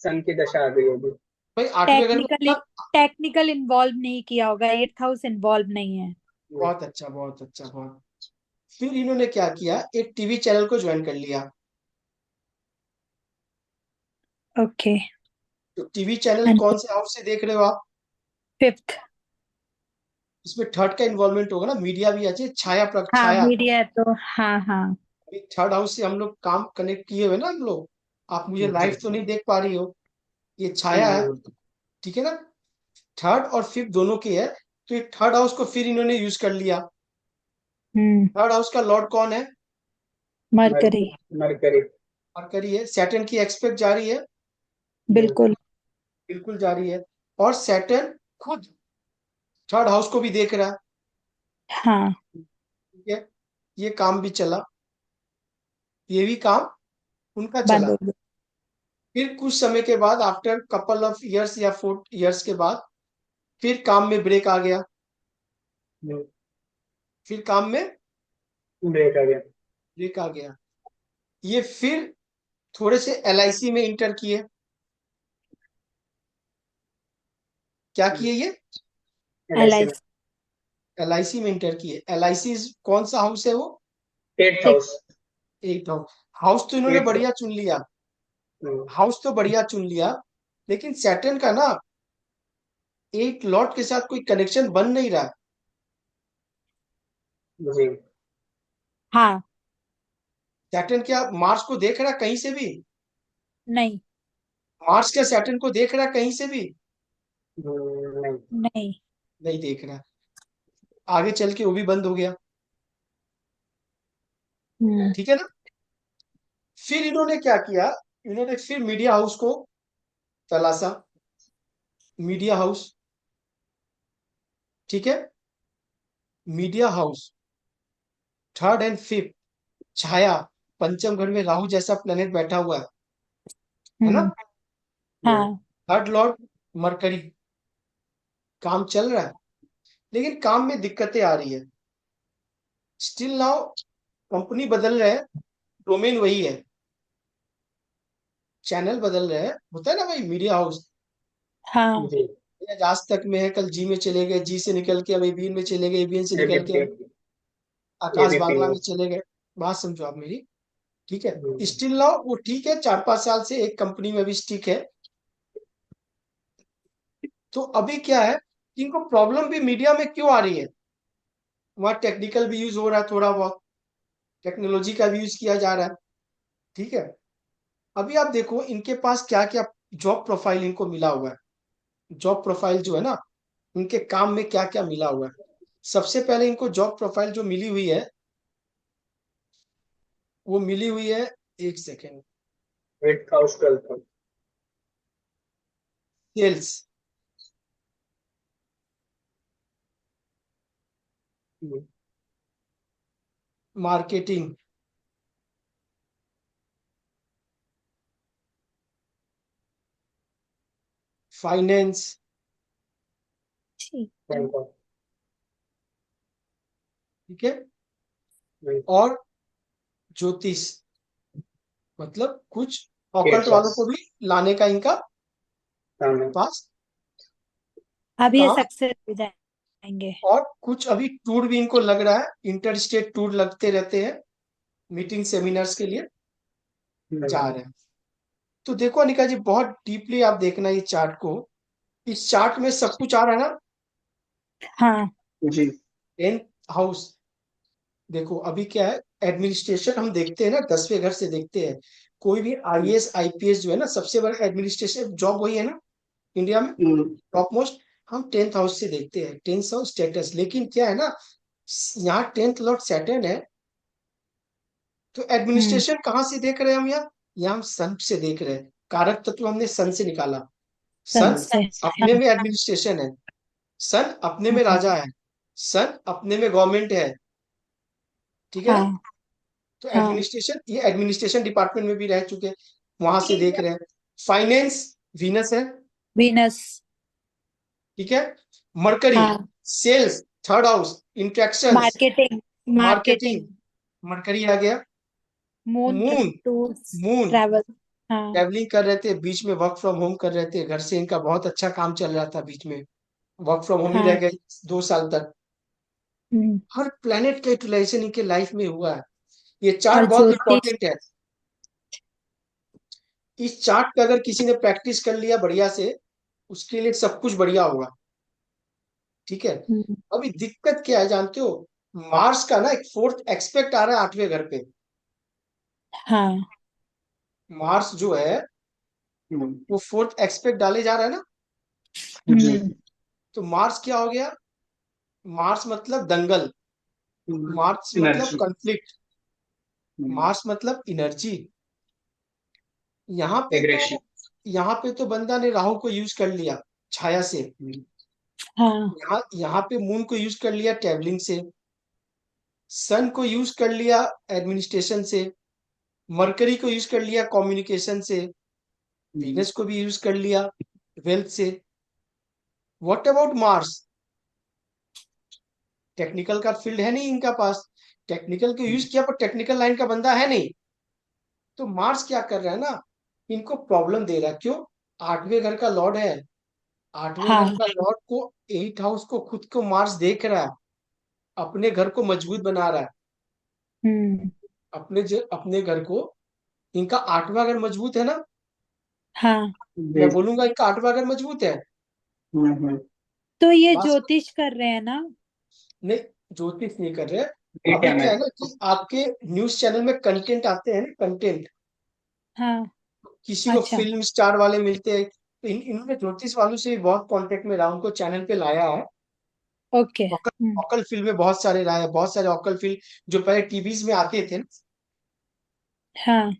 सन की दशा आ गई होगी। भाई आठवें घर में टेक्निकली टेक्निकल इन्वॉल्व नहीं किया होगा, 8th हाउस इन्वॉल्व नहीं है। बहुत अच्छा, बहुत अच्छा, बहुत। फिर इन्होंने क्या किया, एक टीवी चैनल को ज्वाइन कर लिया। ओके। तो टीवी चैनल कौन से हाउस से देख रहे हो आप? 5th। इसमें थर्ड का इन्वॉल्वमेंट होगा ना, मीडिया भी अच्छे, छाया हाँ छाया। मीडिया तो, हाँ हाँ। अभी थर्ड हाउस से हम लोग काम कनेक्ट किए हुए ना हम लोग। आप मुझे लाइव तो नहीं देख पा रही हो, ये छाया है, ठीक है ना। थर्ड और फिफ्थ दोनों की है। तो ये थर्ड हाउस को फिर इन्होंने यूज कर लिया। हम्म। थर्ड हाउस का लॉर्ड कौन है? मरकरी। मरकरी। मरकरी है। सैटर्न की एक्सपेक्ट जारी है, बिल्कुल। बिल्कुल जारी है। और सैटर्न खुद थर्ड हाउस को भी देख रहा है, हाँ। ठीक है। ये काम भी चला, ये भी काम उनका बंद चला। हो गया। फिर कुछ समय के बाद, आफ्टर कपल ऑफ इयर्स या 4 इयर्स के बाद, फिर काम में ब्रेक आ गया। फिर काम में ब्रेक आ गया। ब्रेक आ गया। ये फिर थोड़े से एलआईसी में इंटर किए। क्या किए ये? LIC में। LIC। एलआईसी में इंटर किए। एलआईसी कौन सा हाउस है वो? 8th house. Eight house. House तो इन्होंने 8th। बढ़िया चुन लिया, हाउस तो बढ़िया चुन लिया, लेकिन सैटर्न का ना एट लॉर्ड के साथ कोई कनेक्शन बन नहीं रहा। जी। हाँ। सैटर्न क्या मार्स को देख रहा कहीं से भी? नहीं। मार्स क्या सैटर्न को देख रहा कहीं से भी? नहीं। नहीं। नहीं देख रहा। आगे चल के वो भी बंद हो गया, हम्म। ठीक है ना। फिर इन्होंने क्या किया, इन्होंने फिर मीडिया हाउस को तलाशा। मीडिया हाउस, ठीक है। Media house third and fifth, छाया, पंचम घर में राहु जैसा प्लेनेट बैठा हुआ है ना। हम्म। हाँ। थर्ड लॉर्ड मरकरी, काम चल रहा है, लेकिन काम में दिक्कतें आ रही है। स्टिल नाउ कंपनी बदल रहे हैं, डोमेन वही है, चैनल बदल रहे हैं, होता है ना भाई मीडिया हाउस। हाँ। जी। आज आज तक में है, कल जी में चले गए, जी से निकल के अब एबीएन में चले गए, एबीएन से निकल के ABP। अब आकाश ABP बांग्ला में न्यूज। चले गए। बात समझो आप मेरी, ठीक है। स्टिल नाउ वो ठीक है, 4-5 साल से एक कंपनी में भी स्टिक है। तो अभी क्या है, इनको प्रॉब्लम भी मीडिया में क्यों आ रही है? वहाँ टेक्निकल भी यूज हो रहा है, थोड़ा बहुत टेक्नोलॉजी का भी यूज किया जा रहा है, ठीक है। अभी आप देखो इनके पास क्या क्या जॉब प्रोफाइल इनको मिला हुआ है। जॉब प्रोफाइल जो है ना, इनके काम में क्या क्या मिला हुआ है। सबसे पहले इनको जॉब प्रोफाइल जो मिली हुई है, वो मिली हुई है, एक second, 8th house 12th house. Sales, marketing, finance, ठीक। ठीक है, और ज्योतिष, मतलब कुछ ऑकल्ट 8th वालों हाउस। को भी लाने का इनका हाँ। पास अब ये काम। सक्सेस हो जाएंगे। और कुछ अभी टूर भी इनको लग रहा है, इंटर स्टेट टूर लगते रहते हैं, मीटिंग सेमिनार्स के लिए जा रहे हैं। तो देखो अनिका जी, बहुत डीपली आप देखना ये चार्ट को। इस चार्ट में सब कुछ आ रहा है ना। हाँ। जी। 10th हाउस, देखो अभी क्या है, एडमिनिस्ट्रेशन हम देखते हैं ना, 10वें घर से देखते हैं। कोई भी आईएएस आईपीएस जो है ना, सबसे बड़ा एडमिनिस्ट्रेशन जॉब वही है ना इंडिया में, टॉप मोस्ट। हम 10th हाउस से देखते हैं, 10th हाउस स्टेटस। लेकिन क्या है ना, यहाँ 10th लॉर्ड सैटर्न है, तो हम्म। एडमिनिस्ट्रेशन कहाँ से देख रहे हैं हम? यहाँ हम सन से देख रहे हैं। कारक तत्व हमने सन से निकाला। सन सन से। अपने हाँ। में एडमिनिस्ट्रेशन है, सन अपने में राजा है, सन अपने में गवर्नमेंट है, ठीक है ना। हाँ तो हाँ। एडमिनिस्ट्रेशन, ये एडमिनिस्ट्रेशन डिपार्टमेंट में भी रह चुके हैं, वहां से देख रहे हैं। फाइनेंस वीनस है, वीनस। ठीक है। मरकरी हाँ। Sales, third house interactions, marketing. Marketing, marketing. Mercury आ गया। Moon moon, tours moon travel. हाँ। ट्रैवलिंग कर रहे थे, बीच में वर्क फ्रॉम होम कर रहे थे, घर से इनका बहुत अच्छा काम चल रहा था, बीच में वर्क फ्रॉम होम ही रह हाँ। गए 2 साल तक। हम्म। हर प्लेनेट का यूटिलाइजेशन इनके लाइफ में हुआ है। ये और चार्ट बहुत ज्योतिष। इंपॉर्टेंट है। इस चार्ट का अगर किसी ने प्रैक्टिस कर लिया बढ़िया से, उसके लिए सब कुछ बढ़िया होगा, ठीक है। हम्म। अभी दिक्कत क्या है जानते हो, मार्स का ना एक फोर्थ एक्सपेक्ट आ रहा है 8वें घर पे। हाँ। मार्स जो है वो फोर्थ एक्सपेक्ट डाले जा रहा है ना। हम्म। तो मार्स क्या हो गया, मार्स मतलब दंगल, मार्स मतलब एनर्जी। कॉन्फ्लिक्ट, मार्स मतलब एनर्जी। यहाँ पे तो एग्रेशन। यहाँ पे तो बंदा ने राहु को यूज कर लिया छाया से, हाँ। यहाँ पे मून को यूज कर लिया ट्रैवलिंग से, सन को यूज कर लिया एडमिनिस्ट्रेशन से, मरकरी को यूज कर लिया कम्युनिकेशन से, वीनस को भी यूज कर लिया वेल्थ से। व्हाट अबाउट मार्स, टेक्निकल का फील्ड है नहीं इनका पास, टेक्निकल को यूज किया पर टेक्निकल लाइन का बंदा है नहीं। तो मार्स क्या कर रहा है ना, इनको प्रॉब्लम दे रहा है। क्यों, 8वें घर का लॉर्ड है, 8वें घर हाँ। का लॉर्ड को 8 हाउस को खुद को मार्स देख रहा है, अपने घर को मजबूत बना रहा है। हम्म। अपने घर को, इनका 8वां घर मजबूत है ना। हाँ। मैं बोलूंगा इनका 8वां घर मजबूत है। तो ये बात समझ- ज्योतिष कर रहे हैं ना। नहीं, ज्योतिष नहीं कर रहे। अभी डेटा क्या में। है ना कि आपके न्यूज चैनल में कंटेंट आते हैं ना, कंटेंट, हाँ। किसी को अच्छा। फिल्म स्टार वाले मिलते हैं, तो इन्होंने ज्योतिष वालों से भी बहुत कांटेक्ट में रहा, उनको चैनल पे लाया है। ओके। ऑकल हम्म। ऑकल फिल्म में बहुत सारे रहा है, बहुत सारे ऑकल फिल्म जो पहले टीवीज में आते थे ना। हाँ।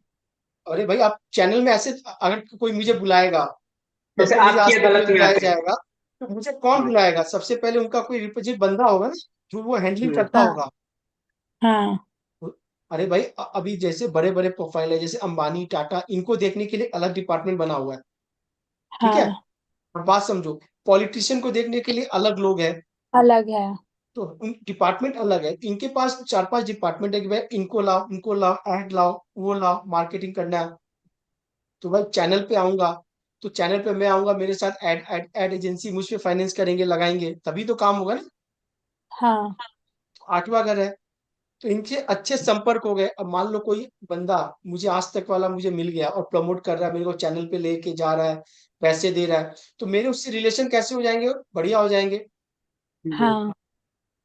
अरे भाई, आप चैनल में ऐसे, अगर कोई मुझे बुलाएगा, तब जैसे तो मुझे आपकी आज तक में अदालत में बुलाया आते हैं। जाएगा। तो मुझे कौन बुलाएगा, सबसे पहले उनका कोई रिप्रेजेंट बंदा होगा ना, जो वो हैंडलिंग करता हाँ। होगा। हाँ। अरे भाई, अभी जैसे बड़े बड़े प्रोफाइल है, जैसे अंबानी टाटा, इनको देखने के लिए अलग डिपार्टमेंट बना हुआ है, ठीक है। हाँ। और बात समझो, पॉलिटिशियन को देखने के लिए अलग लोग हैं, अलग है। तो उन डिपार्टमेंट अलग है। इनके पास 4-5 डिपार्टमेंट है कि भाई इनको लाओ, उनको लाओ, ऐड लाओ, वो लाओ, मार्केटिंग करना है। तो भाई चैनल पे आऊंगा, तो चैनल पे मैं आऊंगा, मेरे साथ एड एजेंसी मुझ पे फाइनेंस करेंगे, लगाएंगे, तभी तो काम होगा ना। हाँ। 8वां घर है, तो इनके अच्छे संपर्क हो गए। अब मान लो कोई बंदा, मुझे आज तक वाला मुझे मिल गया और प्रमोट कर रहा है, मेरे को चैनल पे लेके जा रहा है, पैसे दे रहा है, तो मेरे उससे रिलेशन कैसे हो जाएंगे, बढ़िया हो जाएंगे। हाँ।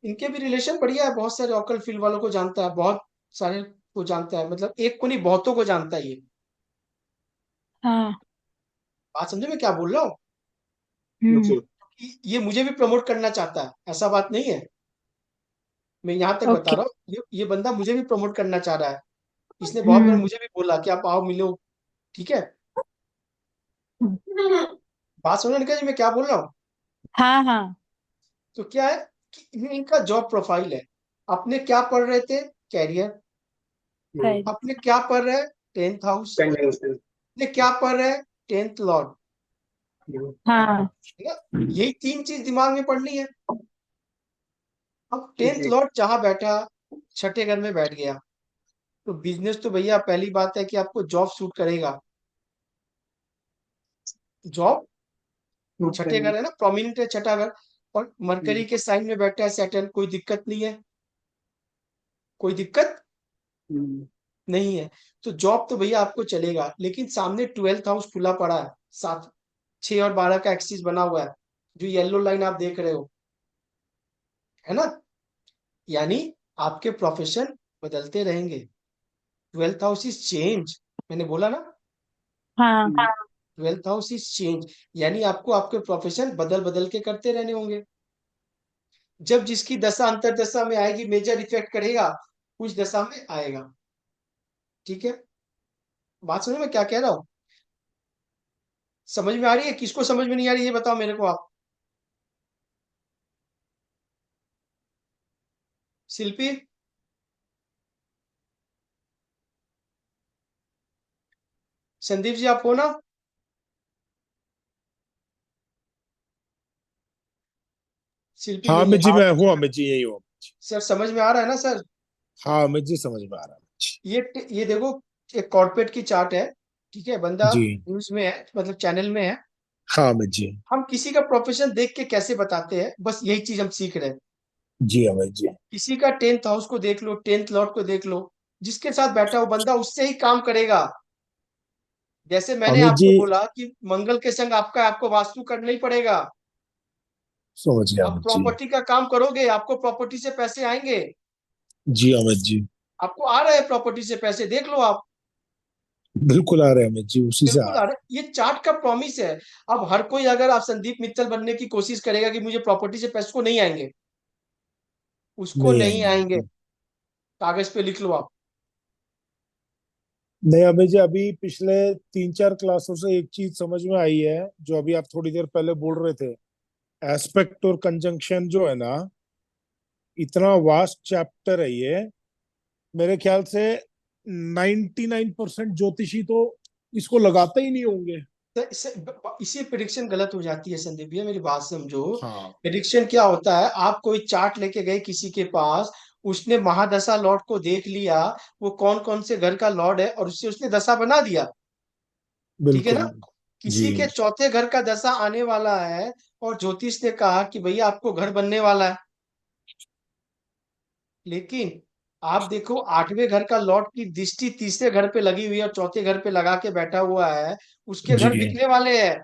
इनके भी रिलेशन बढ़िया है, बहुत सारे ऑकल फील्ड वालों को जानता है, बहुत सारे को जानता है, मतलब एक को नहीं बहुतों को जानता है ये। हाँ। बात समझे मैं क्या बोल रहा हूँ, हम्म। कि ये मुझे भी प्रमोट करना चाहता है, ऐसा बात नहीं है। मैं यहाँ तक बता ओके। रहा हूँ, ये बंदा मुझे भी प्रमोट करना चाह रहा है। इसने बहुत बार हम्म। मुझे भी बोला कि आप आओ मिलो, ठीक है। बात समझ निकल जी मैं क्या बोल रहा हूँ। हाँ। हाँ। तो क्या है कि ये इनका जॉब प्रोफाइल है। अपने क्या पढ़ रहे थे, कैरियर। राइट। अपने क्या पढ़ रहे हैं, 10th हाउस। कंजंक्शन। अपने क्या पढ़ रहे हैं, 10th लॉर्ड, हाँ। ठीक है। यही 3 चीज दिमाग में पढ़नी है। अब टेंथ जी। लॉर्ड जहां बैठा, छठे घर में बैठ गया, तो बिजनेस तो भैया पहली बात है कि आपको जॉब सूट करेगा। जॉब, छठे घर है ना, प्रोमिनेंट है छठा घर, और मरकरी के साइन में बैठा है सैटर्न, कोई दिक्कत नहीं है, कोई दिक्कत नहीं है। तो जॉब तो भैया आपको चलेगा, लेकिन सामने 12th हाउस खुला पड़ा है, 7, 6 और 12 का एक्सिस बना हुआ है, जो येलो लाइन आप देख रहे हो, है ना। यानी आपके प्रोफेशन बदलते रहेंगे। 12th हाउस इज चेंज, मैंने बोला ना, हाँ। 12th हाउस इज चेंज, यानी आपको आपके प्रोफेशन बदल बदल के करते रहने होंगे। जब जिसकी दशा अंतर दशा में आएगी, मेजर इफेक्ट करेगा, उस दशा में आएगा, ठीक है। बात समझ में क्या कह रहा हूँ, समझ में आ रही है, किसको समझ में नहीं आ रही है, ये बताओ मेरे को आप। शिल्पी, संदीप जी आप हो ना? शिल्पी हाँ नहीं है। अमित जी, मैं हूँ अमित जी, यही हूँ। सर समझ में आ रहा है ना सर? हाँ अमित जी, समझ में आ रहा है। ये देखो, एक कॉर्पोरेट की चार्ट है, ठीक है, बंदा जी। न्यूज में है, मतलब चैनल में है। हाँ अमित जी। हम किसी का प्रोफेशन देख के कैसे बताते हैं, बस यही चीज हम सीख रहे हैं। जी अमित जी। किसी का 10th हाउस को देख लो, 10th लॉर्ड को देख लो, जिसके साथ बैठा हो बंदा उससे ही काम करेगा। जैसे मैंने अमित जी, आपको बोला कि मंगल के संग आपका, आपको वास्तु करना ही पड़ेगा। समझ गया आप अमित जी। प्रॉपर्टी का काम करोगे, आपको प्रॉपर्टी से पैसे आएंगे। जी अमित जी, आपको आ रहे हैं प्रॉपर्टी से पैसे, देख लो आप। बिल्कुल आ रहे हैं अमित जी, उसी से आ बिल्कुल आ रहे रहे हैं, ये चार्ट का प्रॉमिस है। अब हर कोई, अगर आप संदीप मित्तल बनने की कोशिश करेगा कि मुझे प्रॉपर्टी से पैसे, को नहीं आएंगे, हैं। उसको नहीं नहीं आएंगे अमित आएंगे। जी। कागज पे लिख लो आप। नहीं अमित जी, अभी पिछले 3-4 क्लासों से एक चीज समझ में आई है, जो अभी आप थोड़ी देर पहले बोल रहे थे। एस्पेक्ट और कंजंक्शन जो है ना, इतना वास्ट चैप्टर है ये। मेरे ख्याल से 99% ज्योतिषी तो इसको लगाते ही नहीं होंगे। तो इसी प्रिडिक्शन गलत हो जाती है संदीप भैया, मेरी बात समझो। हाँ प्रिडिक्शन क्या होता है, आप कोई चार्ट लेके गए किसी के पास, उसने महादशा लॉर्ड को देख लिया, वो कौन कौन से घर का लॉर्ड है, और उससे उसने दशा बना दिया। ठीक है ना? बिल्कुल। जी। किसी के चौथे घर का दशा आने वाला है, और ज्योतिष ने कहा कि भैया आपको घर बनने वाला है। लेकिन आप देखो, 8वें घर का लॉर्ड की दृष्टि तीसरे घर पे लगी हुई है और चौथे घर पे लगा के बैठा हुआ है। उसके घर जी, बिकने वाले हैं,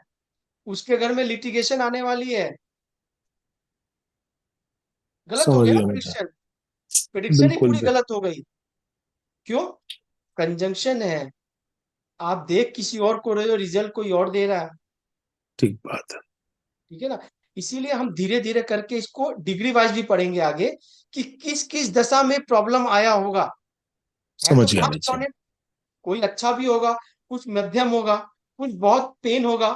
उसके घर में लिटिगेशन आने वाली है। गलत हो समझ गया ना गया मुझे। प्रिडिक्शन। प्रिडिक्शन ही बिल्कुल पूरी भी। गलत हो गई। क्यों? कंजंक्शन है। आप देख किसी और को रहे हो, रिजल्ट कोई और दे रहा है। ठीक बात है। ठीक है ना? इसीलिए हम धीरे धीरे करके इसको डिग्री वाइज भी पढ़ेंगे आगे, कि किस किस दशा में प्रॉब्लम आया होगा। है तो समझ गया फास्ट नीचे। प्लॉनेट, कोई अच्छा भी होगा, कुछ मध्यम होगा, कुछ बहुत पेन होगा,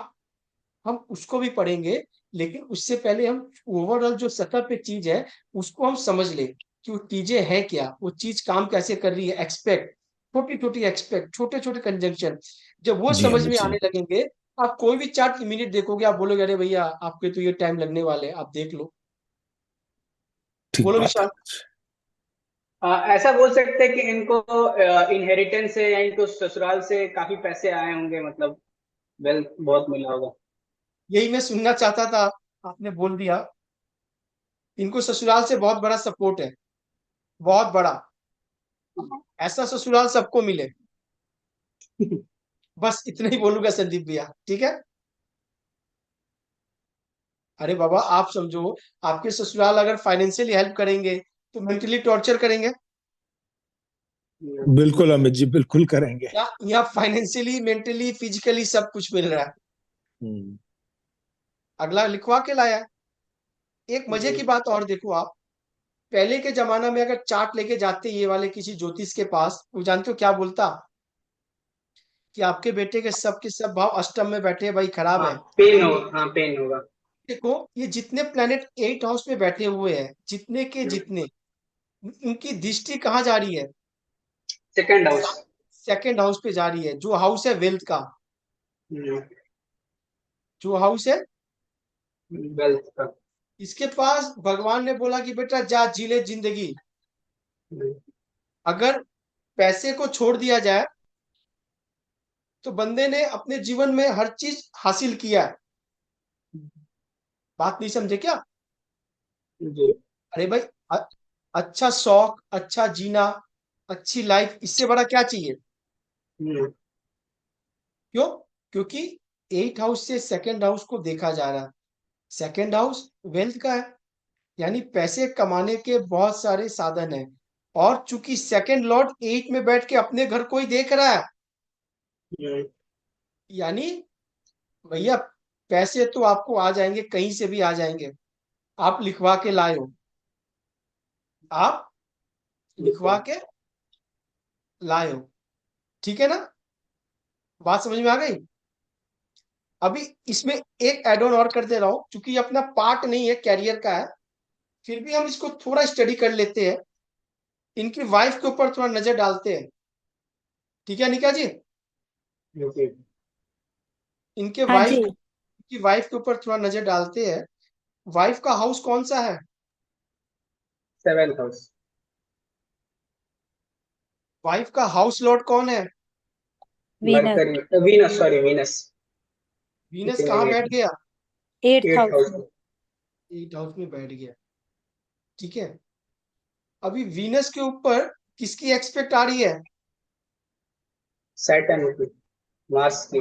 हम उसको भी पढ़ेंगे। लेकिन उससे पहले हम ओवरऑल जो सतह पे चीज है, उसको हम समझ ले कि वो चीजें हैं क्या, वो चीज काम कैसे कर रही है। एक्सपेक्ट, छोटी छोटी एक्सपेक्ट, छोटे छोटे कंजंक्शन, जब वो जी समझ अमित में जी। आने लगेंगे, आप कोई भी चार्ट इमीडिएट देखोगे, आप बोलोगे अरे भैया आपके तो ये टाइम लगने वाले हैं, आप देख लो। ठीक बोलो बात है। विशाल। ऐसा बोल सकते हैं कि इनको इनहेरिटेंस से या इनको ससुराल से काफी पैसे आए होंगे, मतलब वेल्थ बहुत मिला होगा। यही मैं सुनना चाहता था, आपने बोल दिया। इनको ससुराल से बहुत बड़ा सपोर्ट है, बहुत बड़ा। ऐसा ससुराल सबको मिले। बस इतना ही बोलूंगा संदीप भैया, ठीक है? अरे बाबा आप समझो, आपके ससुराल अगर फाइनेंशियली हेल्प करेंगे तो मेंटली टॉर्चर करेंगे? बिल्कुल अमित जी, बिल्कुल करेंगे। या फाइनेंशियली, मेंटली, फिजिकली सब कुछ मिल रहा है, हम्म। अगला लिखवा के लाया है। एक मजे की बात और देखो आप, पहले के जमाना में अगर चार्ट लेके जाते ये वाले किसी ज्योतिष के पास, वो जानते हो क्या बोलता? कि आपके बेटे के सब भाव अष्टम में बैठे हैं भाई, खराब हाँ है। पेन होगा, हाँ पेन होगा। देखो, ये जितने प्लेनेट 8 हाउस में बैठे हुए हैं, जितने के जितने, उनकी दृष्टि कहाँ जा रही है? Second house. सेकंड हाउस पे जा रही है, जो हाउस है वेल्थ का। जो हाउस है, वेल्थ का। इसके पास भगवान ने बोला कि बेटा जा जी ले जिंदगी। अगर पैसे को छोड़ दिया जाए, तो बंदे ने अपने जीवन में हर चीज हासिल किया है। बात नहीं समझे क्या? जी। अरे भाई, अच्छा शौक, अच्छा जीना, अच्छी लाइफ, इससे बड़ा क्या चाहिए? क्यों? क्योंकि 8 हाउस से सेकंड हाउस को देखा जा रहा है। सेकंड हाउस वेल्थ का है, यानी पैसे कमाने के बहुत सारे साधन हैं। और चूंकि सेकंड लॉर्ड 8 में बैठ के अपने घर को ही देख रहा है, यानी भैया पैसे तो आपको आ जाएंगे, कहीं से भी आ जाएंगे। आप लिखवा के लाए हो, आप लिखवा के लाए हो, ठीक है ना? बात समझ में आ गई? अभी इसमें एक एड ऑन और कर दे रहा हूं, क्योंकि ये अपना पार्ट नहीं है, कैरियर का है, फिर भी हम इसको थोड़ा स्टडी कर लेते हैं। इनकी वाइफ के ऊपर थोड़ा नजर डालते हैं। ठीक है अनिका जी, ओके। इनके हाँ वाइफ जी। की वाइफ के ऊपर थोड़ा नजर डालते हैं। वाइफ का हाउस कौन सा है? 7th house. वाइफ का हाउस लॉर्ड कौन है? Venus. Mercury, Venus, sorry Venus. Venus कहाँ बैठ गया? 8th 8th house house. में। 8 हाउस में बैठ गया। ठीक है, अभी वीनस के ऊपर किसकी एक्सपेक्ट आ रही है? सैटर्न की, मार्स की।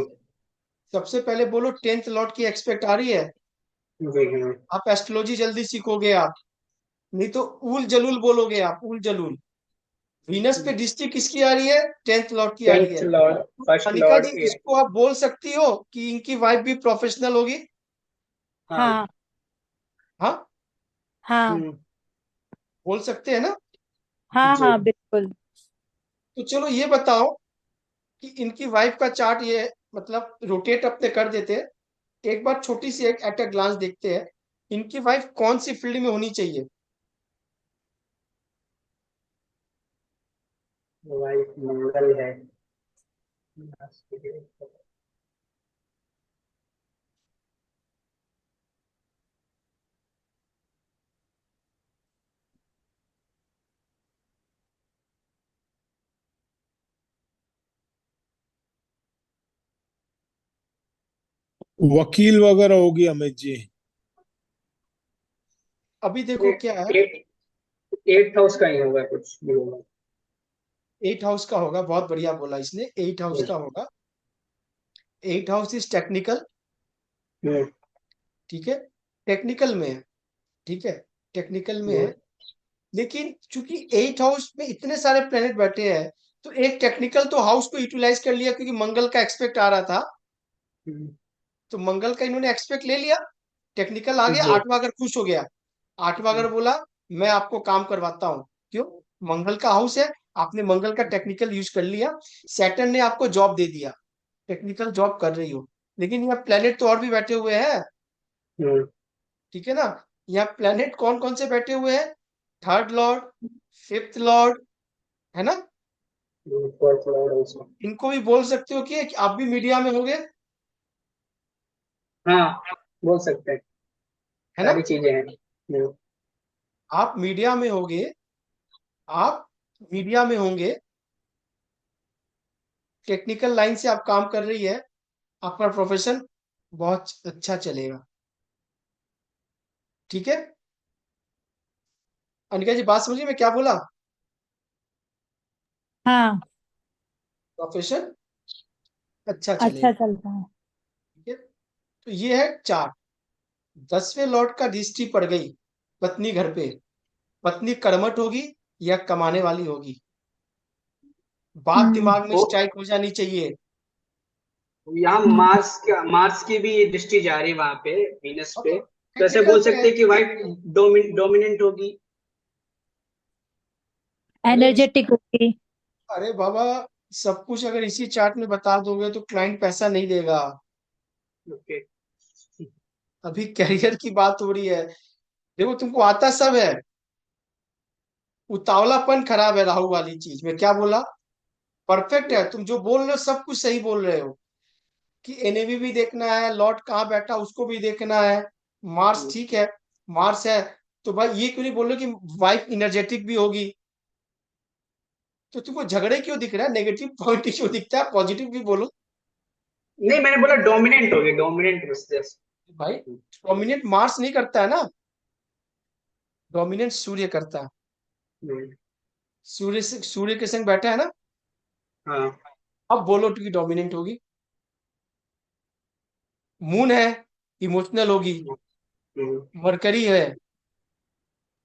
सबसे पहले बोलो 10th लॉर्ड की एक्सपेक्ट आ रही है। जी हाँ। आप एस्ट्रोलॉजी जल्दी सीखोगे आप, नहीं तो उल जलूल बोलोगे आप, उल जलूल। वीनस पे दृष्टि किसकी आ रही है? 10th लॉर्ड की आ रही 10th है। लॉर्ड, तो फर्स्ट अनिका लॉर्ड जी, ए। इसको आप बोल सकती हो कि इनकी वाइफ भी प्रोफेशनल होगी। हाँ। हाँ हाँ, हाँ बोल सकते हैं ना? हाँ जी। हाँ बिल्कुल। तो चलो ये बताओ कि इनकी वाइफ का चार्ट ये, मतलब रोटेट अपने कर देते हैं। एक बार छोटी सी एक एट अ ग्लांस देखते हैं, इनकी वाइफ कौन सी फील्ड में होनी चाहिए? वाइफ मंगल है। वकील वगैरह होगी अमित जी। अभी देखो क्या है। 8th हाउस का ही होगा, कुछ भी होगा। 8 हाउस का होगा, बहुत बढ़िया बोला इसने, 8 हाउस का होगा। 8 हाउस इज टेक्निकल। हम्म। ठीक है, टेक्निकल में है। ठीक है, टेक्निकल में है। हम्म। लेकिन चूंकि 8 हाउस में इतने सारे प्लेनेट बैठे हैं, तो एक टेक्निकल तो हाउस को यूटिलाइज कर लिया, क्योंकि मंगल का एक्सपेक्ट आ रहा था। हम्म। तो मंगल का इन्होंने एक्सपेक्ट ले लिया। टेक्निकल आ गया, जी। आठवां घर खुश हो गया। आठवां घर बोला मैं आपको काम करवाता हूँ। क्यों? मंगल का हाउस है, आपने मंगल का टेक्निकल यूज कर लिया। सैटर्न ने आपको जॉब दे दिया, टेक्निकल जॉब कर रही हो। लेकिन यहाँ प्लेनेट तो और भी बैठे हुए हैं। हम्म। ठीक है ना? यहाँ प्लेनेट कौन कौन से बैठे हुए हैं? 3rd लॉर्ड, 5th लॉर्ड, है ना? 4th Lord also। इनको भी बोल सकते हो कि आप भी मीडिया में होगे, हाँ, बोल सकते हैं। है ना? सारी चीजें हैं। आप मीडिया में होगे, आप मीडिया में होंगे, टेक्निकल लाइन से आप काम कर रही है, आपका प्रोफेशन बहुत अच्छा चलेगा। ठीक है अनिका जी, बात समझिए मैं क्या बोला। हाँ, प्रोफेशन अच्छा अच्छा चलेगा। चलता है। ठीक है, तो ये है चार्ट। 10वें लॉर्ड का दृष्टि पड़ गई पत्नी घर पे। पत्नी कर्मठ होगी या कमाने वाली होगी? बात दिमाग में वो स्ट्राइक हो जानी चाहिए। यहाँ हम्म, मार्स की भी दृष्टि जा रही है वहां पे, वीनस अब पे। तो ऐसे टेक्निकल बोल पे है। सकते हैं कि वाइफ डोमिनेंट होगी। अरे एनर्जेटिक होगी। अरे बाबा, सब कुछ अगर इसी चार्ट में बता दोगे तो क्लाइंट पैसा नहीं देगा। ओके। अभी करियर की बात हो रही है। देखो तुमको आता सब है, उतावलापन खराब है, राहु वाली चीज में क्या बोला। परफेक्ट है, तुम जो बोल रहे हो सब कुछ सही बोल रहे हो, कि एनएवी भी देखना है, लॉर्ड कहाँ बैठा उसको भी देखना है। मार्स ठीक है, मार्स है। तो भाई ये क्यों नहीं बोल रहे कि वाइफ इनर्जेटिक भी होगी? तो तुमको झगड़े क्यों दिख रहा है, नेगेटिव पॉइंट क्यों दिखता है, पॉजिटिव भी बोलो। नहीं, मैंने बोला डोमिनेंट होगी, डोमिनेंट बिजनेस। भाई प्रोमिनेंट मार्स नहीं करता है ना, डोमिनेंट सूर्य करता है। सूर्य के संग बैठा है ना। हाँ। अब बोलो कि डोमिनेंट होगी। मून है, इमोशनल होगी। हम्म। मरकरी है,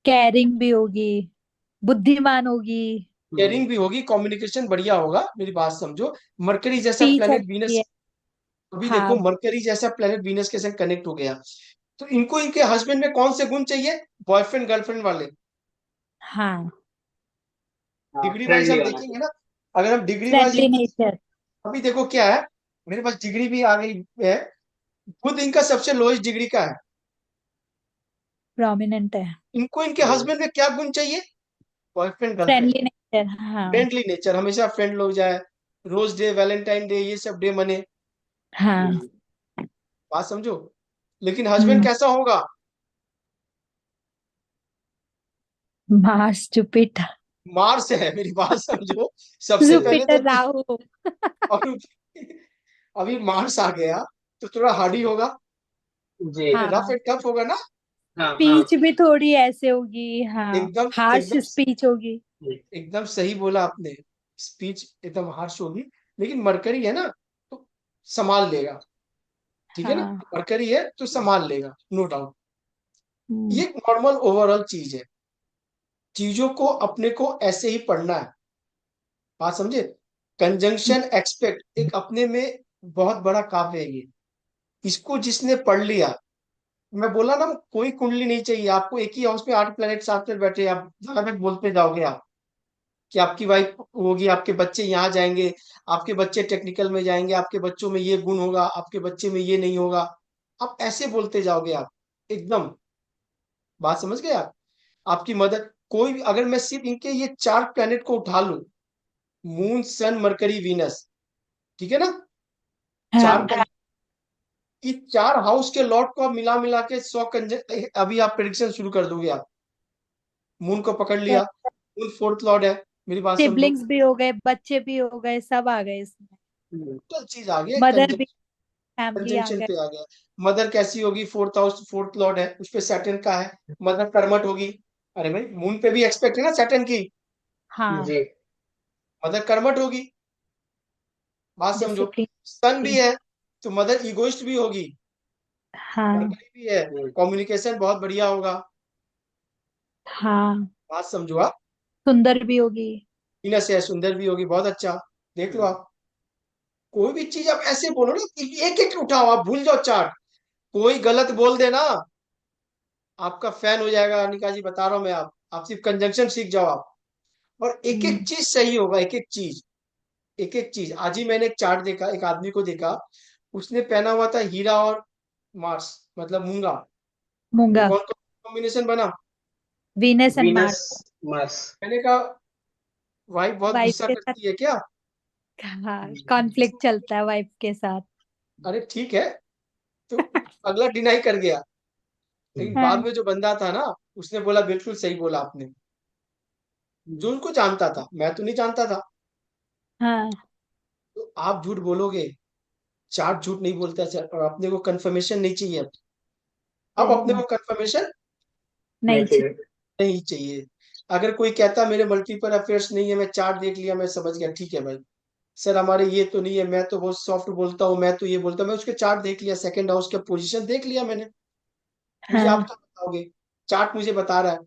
केयरिंग भी होगी, बुद्धिमान होगी। केयरिंग भी होगी, कम्युनिकेशन बढ़िया होगा, मेरी बात समझो। मरकरी जैसा स्पीच प्लेनेट अच्छी वीनस, है। अभी देखो हाँ मरकरी जैसा प्लेनेट वीनस के संग कनेक्ट हो गया। तो इनको इनके हस्बैंड में कौन से गुण चाहिए? बॉयफ्रेंड गर्लफ्रेंड वाले। हाँ। हाँ, डिग्री वाइज फ्रेंडली हम होना देखेंगे ना, अगर हम डिग्री वाइज फ्रेंडली इनकी, नेचर। अभी देखो क्या है, मेरे पास डिग्री भी आ गई है। खुद इनका सबसे लोएस्ट डिग्री का है। प्रोमिनेंट है। इनको इनके चाहिए। हस्बैंड में क्या गुण चाहिए? बॉयफ्रेंड गर्लफ्रेंड, फ्रेंडली नेचर, हाँ। फ्रेंडली नेचर, हमेशा फ्रेंड लोग जाए, रोज डे, वैलेंटाइन डे, ये सब डे मने। हाँ। बात समझो। लेकिन हस्बैंड हम्म। कैसा होगा? Mars Jupiter. मार्स है, मेरी बात समझो। सबसे पहले जुपिटर तो राहु। अभी अभी मार्स आ गया तो थोड़ा हार्डी होगा, जी। रफ हाँ, एंड टफ होगा ना। हाँ हाँ। स्पीच भी थोड़ी ऐसे होगी, हाँ, एकदम हार्श एकदम स्पीच होगी। जी। एकदम सही बोला आपने। स्पीच एकदम हार्श होगी, लेकिन मरकरी है ना, तो संभाल लेगा। ठीक है ना, हाँ। मरकरी है तो संभाल लेगा, नो डाउट। हम्म। ये नॉर्मल ओवरऑल चीज है। चीजों को अपने को ऐसे ही पढ़ना है। बात समझे। कंजंक्शन एक्सपेक्ट एक अपने में बहुत बड़ा काव्य है ये। इसको जिसने पढ़ लिया, मैं बोला ना, कोई कुंडली नहीं चाहिए आपको। एक ही हाउस में 8 प्लैनेट साथ में बैठे, आप जगह में बोलते जाओगे आप कि आपकी वाइफ होगी, आपके बच्चे यहाँ जाएंगे, आपके बच्चे टेक्निकल में जाएंगे, आपके बच्चों में ये गुण होगा, आपके बच्चे में ये नहीं होगा। आप ऐसे बोलते जाओगे आप, एकदम। बात समझ गए आप। आपकी मदर, कोई भी, अगर मैं सिर्फ इनके ये 4 प्लैनेट को उठा लूं, मून सन मरकरी वीनस, ठीक है ना, चार हाँ। planet, ये 4 हाउस के लॉर्ड को आप मिला मिला के 100 अभी आप प्रेडिक्शन शुरू कर दोगे आप। मून को पकड़ लिया, मून फोर्थ लॉर्ड है, मेरी बात समझो। सिबलिंग्स भी हो गए, बच्चे भी हो गए, सब आ गए इसमें। टोटल चीज आ गया, मदर भी, फैमिली आ कंजंक्शन गए। पे आ गया। मदर कैसी होगी? 4th हाउस, फोर्थ लॉर्ड है, उस पे सैटर्न का है। मदर कर्मठ होगी। अरे भाई, मून पे भी एक्सपेक्ट है ना सैटर्न की। हाँ। जी। मदर कर्मठ होगी। बात समझो। डिसिप्लिन। सन भी है तो मदर इगोइस्ट भी होगी। हाँ। मरकरी भी है, कम्युनिकेशन बहुत बढ़िया होगा। हाँ, बात समझो आप। सुंदर भी होगी। वीनस है, सुंदर भी होगी, बहुत अच्छा। देख लो आप। कोई भी चीज आप ऐसे बोलो ना, एक एक उठाओ, आप भूल जाओ चार्ट। कोई गलत बोल देना, आपका फैन हो जाएगा अनिका जी, बता रहा हूं मैं। आप सिर्फ कंजंक्शन सीख जाओ आप, और एक एक हम्म। चीज सही होगा, एक एक चीज। एक एक चीज। आज ही मैंने एक चार्ट देखा, एक आदमी को देखा, उसने पहना हुआ था हीरा और मार्स, मतलब मूंगा। तो मूंगा। कौन कौन कॉम्बिनेशन बना? Venus and Venus Mars. Mars. मैंने कहा, वाइफ बहुत वाइफ गुस्सा के साथ। करती है क्या? हाँ, कॉन्फ्लिक्ट चलता है वाइफ के साथ। अरे ठीक है, तो अगला डिनाई कर गया। लेकिन बाद हाँ। में जो बंदा था ना, उसने बोला बिल्कुल सही बोला आपने। जो उनको जानता था, मैं तो नहीं जानता था। हाँ। तो आप झूठ बोलोगे, चार्ट झूठ नहीं बोलता सर, और अपने को कंफर्मेशन नहीं चाहिए। अब सही अपने को बात। कंफर्मेशन नहीं नहीं चाहिए। चाहिए। नहीं चाहिए। अगर कोई कहता मेरे मल्टीपल अफेयर्स नहीं है, मैं चार्ट देख लिया, मैं समझ गया, ठीक है भाई, सर हमारे ये तो नहीं है, मैं तो बहुत सॉफ्ट बोलता हूँ, मैं तो ये बोलता हूँ, मैं उसके चार्ट देख लिया, सेकंड हाउस का पोजीशन देख लिया मैंने। मुझे आप हाँ। क्या बताओगे? चार्ट मुझे बता रहा है।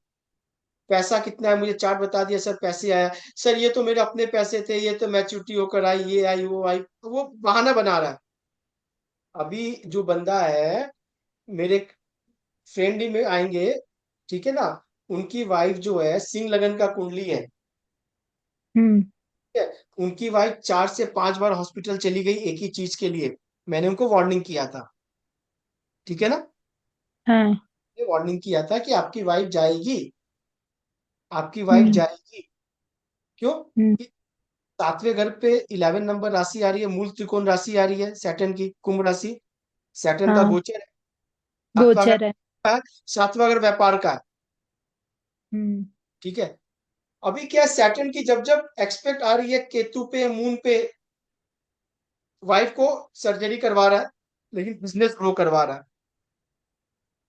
पैसा कितना है, मुझे चार्ट बता दिया, सर पैसे आया। सर ये तो मेरे अपने पैसे थे, ये तो मैच्योरिटी होकर आई, ये आई वो आई, तो वो बहाना बना रहा है। अभी जो बंदा है, मेरे फ्रेंड ही में आएंगे, ठीक है ना, उनकी वाइफ जो है सिंह लगन का कुंडली है, हम्म। ठीक है? उनकी वाइफ 4 से 5 बार हॉस्पिटल चली गई एक ही चीज के लिए। मैंने उनको वार्निंग किया था, ठीक है ना, हाँ। वार्निंग किया था कि आपकी वाइफ जाएगी, आपकी वाइफ हम्म। जाएगी। क्यों? हम्म। कि 7वें घर पे 11 नंबर राशि आ रही है, मूल त्रिकोण राशि आ रही है सैटर्न की, कुंभ राशि। सैटर्न का हाँ, गोचर है। सातवां घर गोचर है। है, 7वां घर व्यापार का है, हम्म। ठीक है। अभी क्या, सैटर्न की जब जब एक्सपेक्ट आ रही है केतु पे, मून पे, वाइफ को सर्जरी करवा रहा है, लेकिन बिजनेस ग्रो करवा रहा है।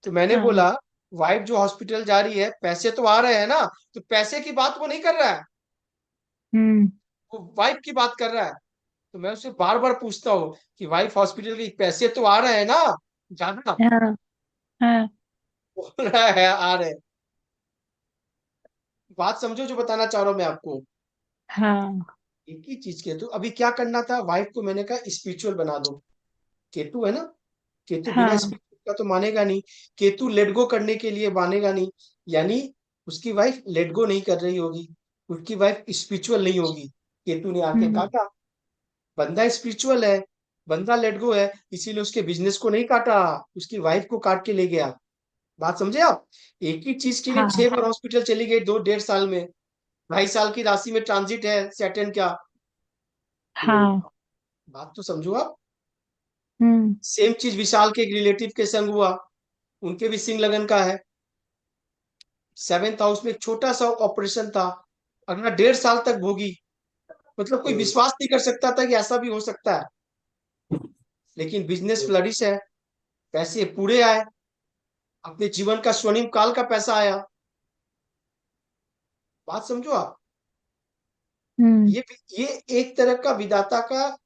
तो मैंने हाँ। बोला, वाइफ जो हॉस्पिटल जा रही है, पैसे तो आ रहे हैं ना, तो पैसे की बात वो नहीं कर रहा है, हम्म। वो वाइफ की बात कर रहा है। तो मैं उससे बार बार पूछता हूँ कि वाइफ हॉस्पिटल के पैसे तो आ रहे हैं ना, ज्यादा? हाँ। हाँ। बोल रहा है आ रहे हैं। बात समझो जो बताना चाह रहा हूं मैं आपको। हाँ। एक ही चीज के, तो अभी क्या करना था, वाइफ को मैंने कहा स्पिरिचुअल बना दो। केतु है ना, केतु बिना हाँ। स्पिरिचुअल का तो मानेगा नहीं। केतु लेट गो करने के लिए मानेगा नहीं। यानी उसकी वाइफ लेट गो नहीं कर रही होगी, उसकी वाइफ स्पिरिचुअल नहीं होगी। केतु ने आके हम्म। काटा। बंदा स्पिरिचुअल है, बंदा लेट गो है, इसीलिए उसके बिजनेस को नहीं काटा, उसकी वाइफ को काट के ले गया। बात समझे आप। एक ही चीज के लिए हाँ। 6 बार हॉस्पिटल चली गई 2 1.5 साल में। 2.5 साल की राशि में ट्रांजिट है सैटर्न का। हाँ। बात तो समझो आप। हम्म। सेम चीज विशाल के एक रिलेटिव के संग हुआ, उनके भी सिंह लगन का है। 7th हाउस में एक छोटा सा ऑपरेशन था, अगला 1.5 साल तक भोगी। मतलब कोई विश्वास नहीं कर सकता था कि ऐसा भी हो सकता है, लेकिन बिजनेस फ्लरिश है, पैसे पूरे आए, अपने जीवन का स्वर्णिम काल का पैसा आया। बात समझो आप। हम्म। ये ये एक तरह का विधाता का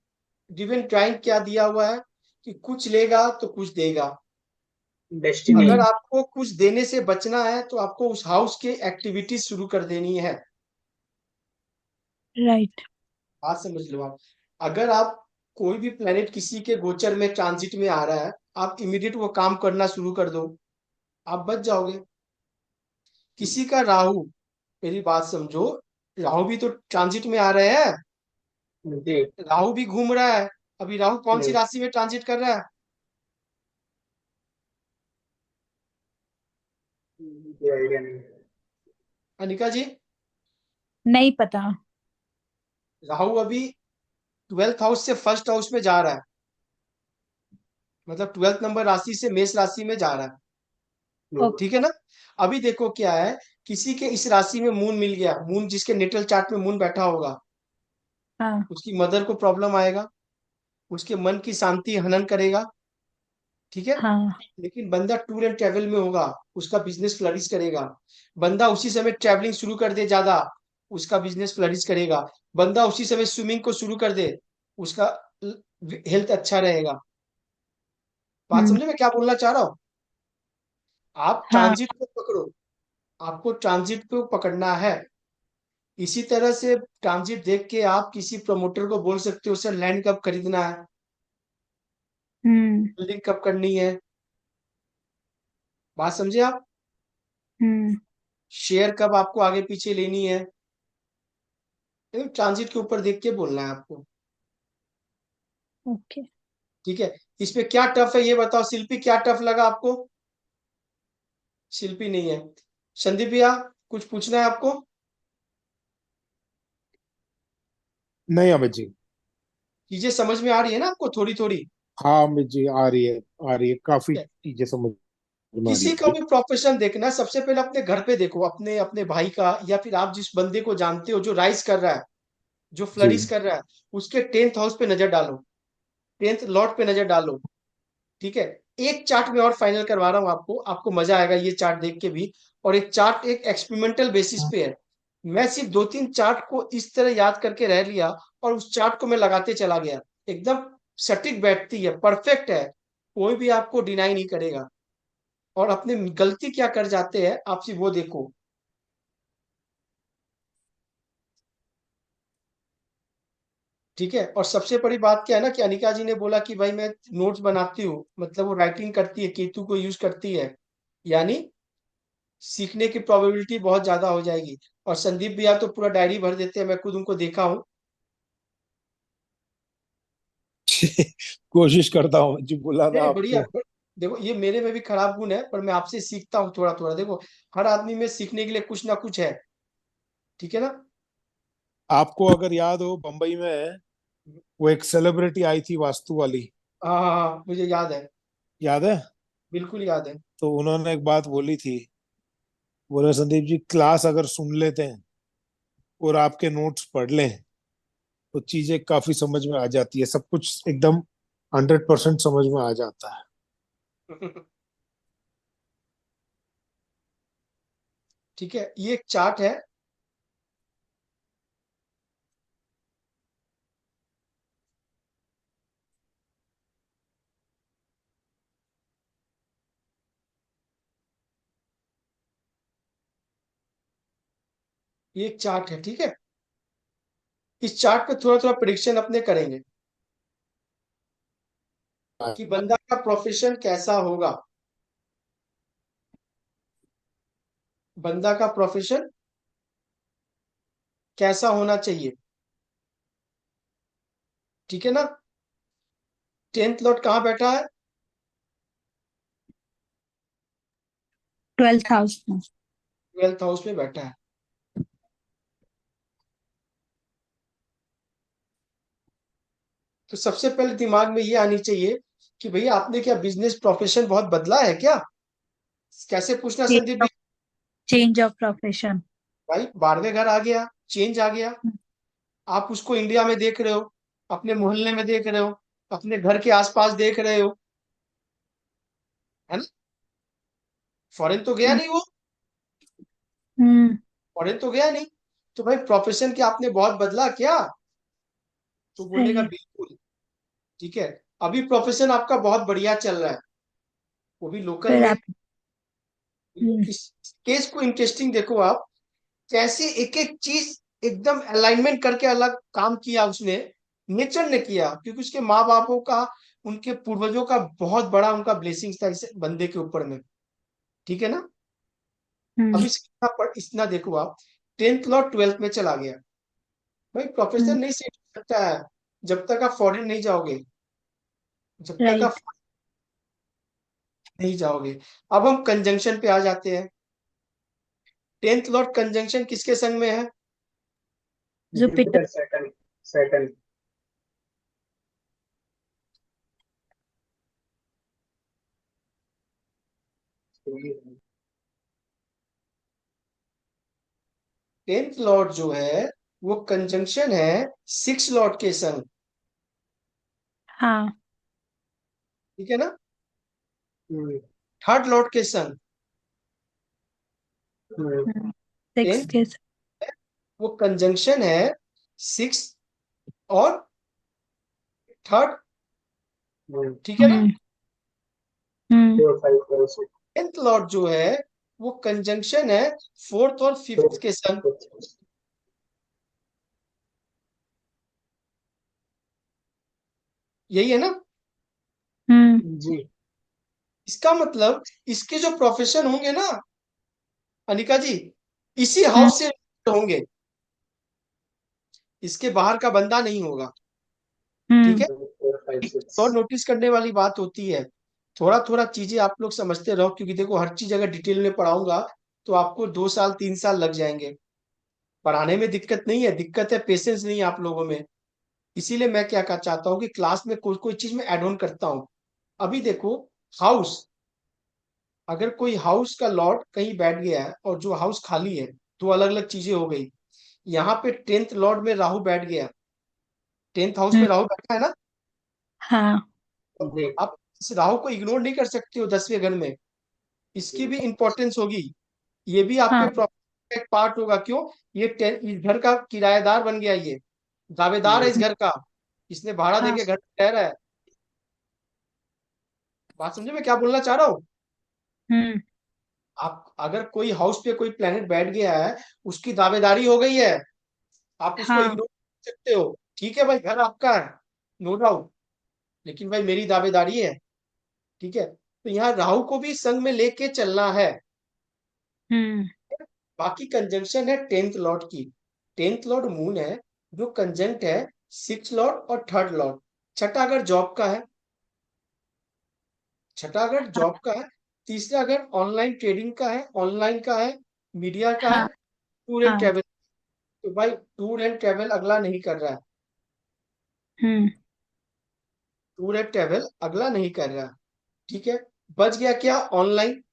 डिवाइन टाइम क्या दिया हुआ है कि कुछ लेगा तो कुछ देगा। डेस्टिनी। अगर हम्म। आपको कुछ देने से बचना है तो आपको उस हाउस के एक्टिविटीज शुरू कर देनी है। राइट। बात समझ लो आप। अगर आप कोई भी प्लेनेट किसी के गोचर में ट्रांजिट में आ रहा है, आप इमीडिएट वो काम करना शुरू कर दो, आप बच जाओगे। किसी का राहु, मेरी बात समझो, राहु भी तो ट्रांजिट में आ रहे हैं। जी। राहु भी घूम रहा है। अभी राहु कौन सी राशि में ट्रांजिट कर रहा है? मुझे आइडिया नहीं। अनिका जी, नहीं पता। राहु अभी 12th हाउस से 1st हाउस में जा रहा है, मतलब 12th नंबर राशि से मेष राशि में जा रहा है। ओके। ठीक है ना? अभी देखो क्या है, किसी के इस राशि में मून मिल गया, मून जिसके नेटल चार्ट में मून बैठा होगा, हाँ। उसकी मदर को प्रॉब्लम आएगा, उसके मन की शांति हनन करेगा। ठीक है? हाँ। लेकिन बंदा टूर एंड ट्रेवल में होगा, उसका बिजनेस फ्लरिश करेगा। बंदा उसी समय ट्रैवलिंग शुरू कर दे ज्यादा, उसका बिजनेस फ्लरिश करेगा। बंदा उसी समय स्विमिंग को शुरू कर दे, उसका हेल्थ अच्छा रहेगा। बात हम्म। समझे मैं क्या बोलना चाह रहा हूँ? आप हाँ। ट्रांजिट को पकड़ो, आपको ट्रांजिट को पकड़ना है। इसी तरह से ट्रांजिट देख के आप किसी प्रमोटर को बोल सकते हो, सर लैंड कब खरीदना है, हम्म। बिल्डिंग कब करनी है। बात समझे आप? हम्म। शेयर कब आपको आगे पीछे लेनी है, ट्रांजिट के ऊपर देख के बोलना है आपको। ओके। ठीक है? इसमें क्या टफ है ये बताओ, शिल्पी क्या टफ लगा आपको? शिल्पी नहीं है। संदीप भैया, कुछ पूछना है आपको? नहीं अमित जी। चीजें समझ में आ रही है ना आपको थोड़ी थोड़ी? हाँ अमित जी, आ रही है, आ रही है, काफी ठीक है? चीजें समझ में आ रही किसी का है। भी प्रोफेशन देखना है, सबसे पहले अपने घर पे देखो, अपने अपने भाई का, या फिर आप जिस बंदे को जानते हो जो राइज कर रहा है, जो जी। फ्लरिश कर रहा है, उसके 10th हाउस पे नजर डालो, 10th लॉर्ड पे नजर डालो। ठीक है? एक चार्ट में और फाइनल करवा रहा हूं आपको, आपको मजा आएगा ये चार्ट देख के भी। और एक चार्ट एक एक्सपेरिमेंटल बेसिस पे है। मैं सिर्फ 2-3 चार्ट को इस तरह याद करके रह लिया, और उस चार्ट को मैं लगाते चला गया, एकदम सटीक बैठती है, परफेक्ट है, कोई भी आपको डिनाई नहीं करेगा। और अपने गलती क्या कर जाते हैं आप सिर्फ वो देखो। ठीक है? और सबसे बड़ी बात क्या है ना, कि अनिका जी ने बोला कि भाई मैं नोट्स बनाती हूँ, मतलब वो राइटिंग करती है, केतु को यूज करती है, यानी सीखने की प्रोबेबिलिटी बहुत ज्यादा हो जाएगी। और संदीप भैया तो पूरा डायरी भर देते हैं, मैं खुद उनको देखा हूँ। कोशिश करता हूँ जी बुलाना नहीं बढ़िया। आपको। देखो ये मेरे में भी खराब गुण है, पर मैं आपसे सीखता हूँ थोड़ा थोड़ा। देखो, हर आदमी में सीखने के लिए कुछ ना कुछ है। ठीक है ना? आपको अगर याद हो, बंबई में वो एक सेलिब्रिटी आई थी वास्तु वाली, हाँ हाँ हाँ, मुझे याद है, याद है? बिल्कुल याद है। तो उन्होंने एक बात बोली थी, बोले संदीप जी क्लास अगर सुन लेते हैं और आपके नोट्स पढ़ लें तो चीजें काफी समझ में आ जाती है, सब कुछ एकदम 100% समझ में आ जाता है। ठीक है, ये एक चार्ट है। ये एक चार्ट है, ठीक है? इस चार्ट पे थोड़ा थोड़ा प्रिडिक्शन अपने करेंगे कि बंदा का प्रोफेशन कैसा होगा, बंदा का प्रोफेशन कैसा होना चाहिए। ठीक है ना? 10th लॉर्ड कहाँ बैठा है? 12th हाउस में। 12th हाउस में बैठा है। तो सबसे पहले दिमाग में ये आनी चाहिए कि भैया आपने क्या बिजनेस प्रोफेशन बहुत बदला है क्या? कैसे पूछना संदीप भी? Change of profession. भाई 12वें घर आ गया, चेंज आ गया। आप उसको इंडिया में देख रहे हो, अपने मोहल्ले में देख रहे हो, अपने घर के आसपास देख रहे हो, है ना? फॉरेन तो गया नहीं वो, हम्म। फॉरेन तो गया नहीं। तो भाई प्रोफेशन क्या आपने बहुत बदला क्या? तो बोलेगा सही। बिल्कुल। ठीक है। अभी प्रोफेशन आपका बहुत बढ़िया चल रहा है, वो भी लोकल फिर में। आप। हम्म। इस केस को इंटरेस्टिंग देखो आप, कैसे एक एक चीज एकदम अलाइनमेंट करके अलग काम किया उसने। नेचर ने किया, क्योंकि उसके माँ बापों का, उनके पूर्वजों का बहुत बड़ा उनका ब्लेसिंग था इस बंदे के ऊपर में। ठीक है ना? हम्म। अभी इतना देखो आप, 10th लॉ 12th में चला गया। भाई प्रोफेसर हम्म। नहीं सीख सकता है जब तक आप फॉरेन नहीं जाओगे, जब तक आप राइट। नहीं जाओगे। अब हम कंजंक्शन पे आ जाते हैं। 10th लॉर्ड कंजंक्शन किसके संग में है? Jupiter. Jupiter Saturn. Saturn. 10th Lord जो है वो कंजंक्शन है 6 लॉर्ड के संग। हाँ। ठीक है ना? हम्म। 3rd लॉर्ड के संग। हम्म। 6 10th के। वो कंजंक्शन है 6 और 3rd। ठीक है ना? हम्म। हम्म। 4 5 6। 10th लॉर्ड जो है वो कंजंक्शन है 4th और 5th के संग। यही है ना? हम्म। जी। इसका मतलब इसके जो प्रोफेशन होंगे ना अनिका जी, इसी हम्म। हाउस से होंगे, इसके बाहर का बंदा नहीं होगा। ठीक हम्म। है? 4 5 6। और नोटिस करने वाली बात होती है, थोड़ा थोड़ा चीजें आप लोग समझते रहो, क्योंकि देखो हर चीज अगर डिटेल में पढ़ाऊंगा तो आपको 2 साल 3 साल लग जाएंगे। पढ़ाने में दिक्कत नहीं है, दिक्कत है पेशेंस नहीं है आप लोगों में। इसीलिए मैं क्या चाहता हूँ कि क्लास में कोई कोई चीज में एड ऑन करता हूँ। अभी देखो, हाउस, अगर कोई हाउस का लॉट कहीं बैठ गया है और जो हाउस खाली है, तो अलग अलग चीजें हो गई। यहाँ पे 10th लॉर्ड में राहु बैठ गया, 10th हाउस हम्म। में राहु बैठा है ना? हाँ। जी। आप इस राहु को इग्नोर नहीं कर सकते हो 10वें घर में, इसकी भी इंपॉर्टेंस होगी। ये भी आपके हाँ। प्रॉपर्टी का एक पार्ट होगा। क्यों? इस घर का किराएदार बन गया ये, दावेदार है इस घर का, इसने भाड़ा हाँ। देके घर रह रहा है। बात समझे मैं क्या बोलना चाह रहा हूँ? हम्म। आप अगर कोई हाउस पे कोई प्लेनेट बैठ गया है, उसकी दावेदारी हो गई है, आप उसको हाँ। इग्नोर कर सकते हो। ठीक है भाई, घर आपका है, नो डाउट, लेकिन भाई मेरी दावेदारी है। ठीक है? तो यहाँ राहु को भी संग में लेके चलना है। हम्म। बाकी कंजंक्शन है 10th लॉर्ड की। 10th लॉर्ड मून है, जो कंजंक्ट है 6th लॉर्ड और 3rd लॉर्ड। छठा अगर जॉब का है, छठा अगर हाँ। जॉब का है, तीसरा अगर ऑनलाइन ट्रेडिंग का है, ऑनलाइन का है, मीडिया का है, हाँ। टूर एंड हाँ। ट्रेवल। तो भाई टूर एंड ट्रेवल अगला नहीं कर रहा है, हम्म। टूर एंड ट्रेवल अगला नहीं कर रहा है। ठीक है? बच गया क्या? ऑनलाइन।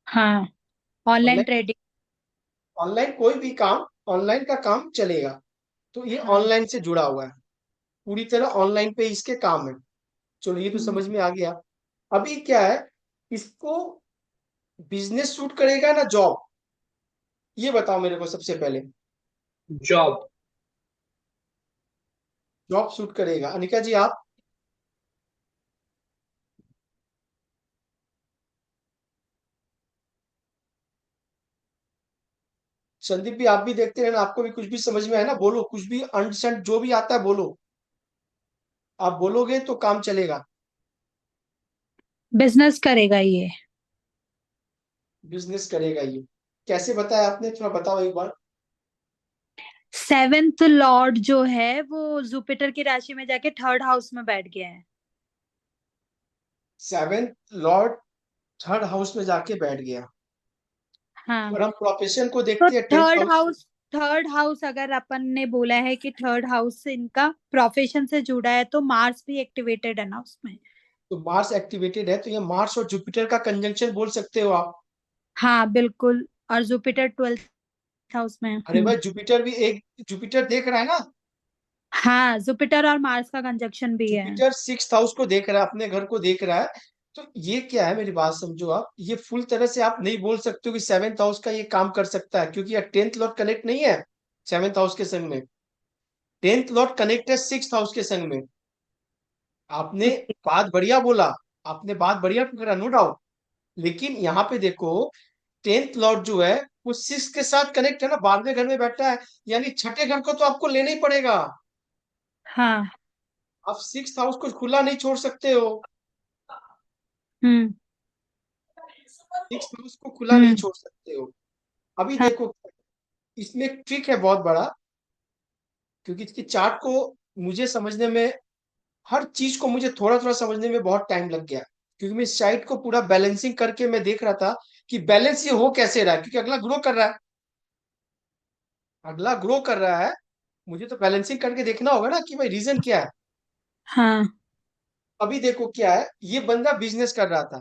हाँ। Online online, trading. ऑनलाइन कोई भी काम, ऑनलाइन का काम चलेगा। तो ये हाँ। ऑनलाइन से जुड़ा हुआ है, पूरी तरह ऑनलाइन पे इसके काम है। चलो ये तो हम्म। समझ में आ गया। अभी क्या है, इसको बिजनेस सूट करेगा ना जॉब? ये बताओ मेरे को सबसे पहले। जॉब। जॉब सूट करेगा अनिका जी आप? संदीप भी आप भी देखते रहना, आपको भी कुछ भी समझ में है ना, बोलो कुछ भी अंडरस्टैंड जो भी आता है बोलो। आप बोलोगे तो काम चलेगा। बिजनेस करेगा ये। बिजनेस करेगा ये, कैसे बताया आपने, थोड़ा बताओ एक बार। 7th लॉर्ड जो है वो जुपिटर की राशि में जाके 3rd हाउस में बैठ गया है। 7th लॉर्ड 3rd हाउस में जाके बैठ गया। हाँ। और हम प्रोफेशन को तो देखते हैं 10th third house. House third house अगर अपन ने बोला है कि थर्ड हाउस से इनका प्रोफेशन से जुड़ा है, तो मार्स भी एक्टिवेटेड है ना उसमें। तो मार्स एक्टिवेटेड है, तो ये मार्स और जुपिटर का कंजंक्शन बोल सकते हो आप। हाँ बिल्कुल, और जुपिटर 12th हाउस में है। अरे भाई, जुपिटर भी एक, जुपिटर देख रहा है ना, हाँ, जुपिटर और मार्स का कंजक्शन भी है। जुपिटर 6th हाउस को देख रहा है, अपने घर को देख रहा है। तो ये क्या है, मेरी बात समझो आप, ये फुल तरह से आप नहीं बोल सकते हो कि 7th हाउस का ये काम कर सकता है, क्योंकि यार 10th लॉर्ड कनेक्ट नहीं है 7th हाउस के संग में। 10th लॉर्ड कनेक्ट है 6th हाउस के संग में। आपने बात बढ़िया बोला, आपने बात बढ़िया करा, नो डाउट। लेकिन यहाँ पे देखो, 10th लॉर्ड जो है वो 6 के साथ कनेक्ट है ना, 12वें घर में बैठा है। यानी छठे घर को तो आपको लेना ही पड़ेगा। हाँ। आप 6th हाउस को खुला नहीं छोड़ सकते हो। हम्म। 6th हाउस को खुला नहीं हम्म। छोड़ सकते हो। अभी हाँ। देखो, इसमें एक ट्रिक है बहुत बड़ा, क्योंकि इसकी चार्ट को मुझे समझने में, हर चीज को मुझे थोड़ा थोड़ा समझने में बहुत टाइम लग गया। क्योंकि मैं इस साइट को पूरा बैलेंसिंग करके मैं देख रहा था कि बैलेंस ये हो कैसे रहा है, क्योंकि अगला ग्रो कर रहा है, अगला ग्रो कर रहा है। मुझे तो बैलेंसिंग करके देखना होगा ना कि भाई रीजन क्या है। हाँ। अभी देखो क्या है, ये बंदा बिजनेस कर रहा था,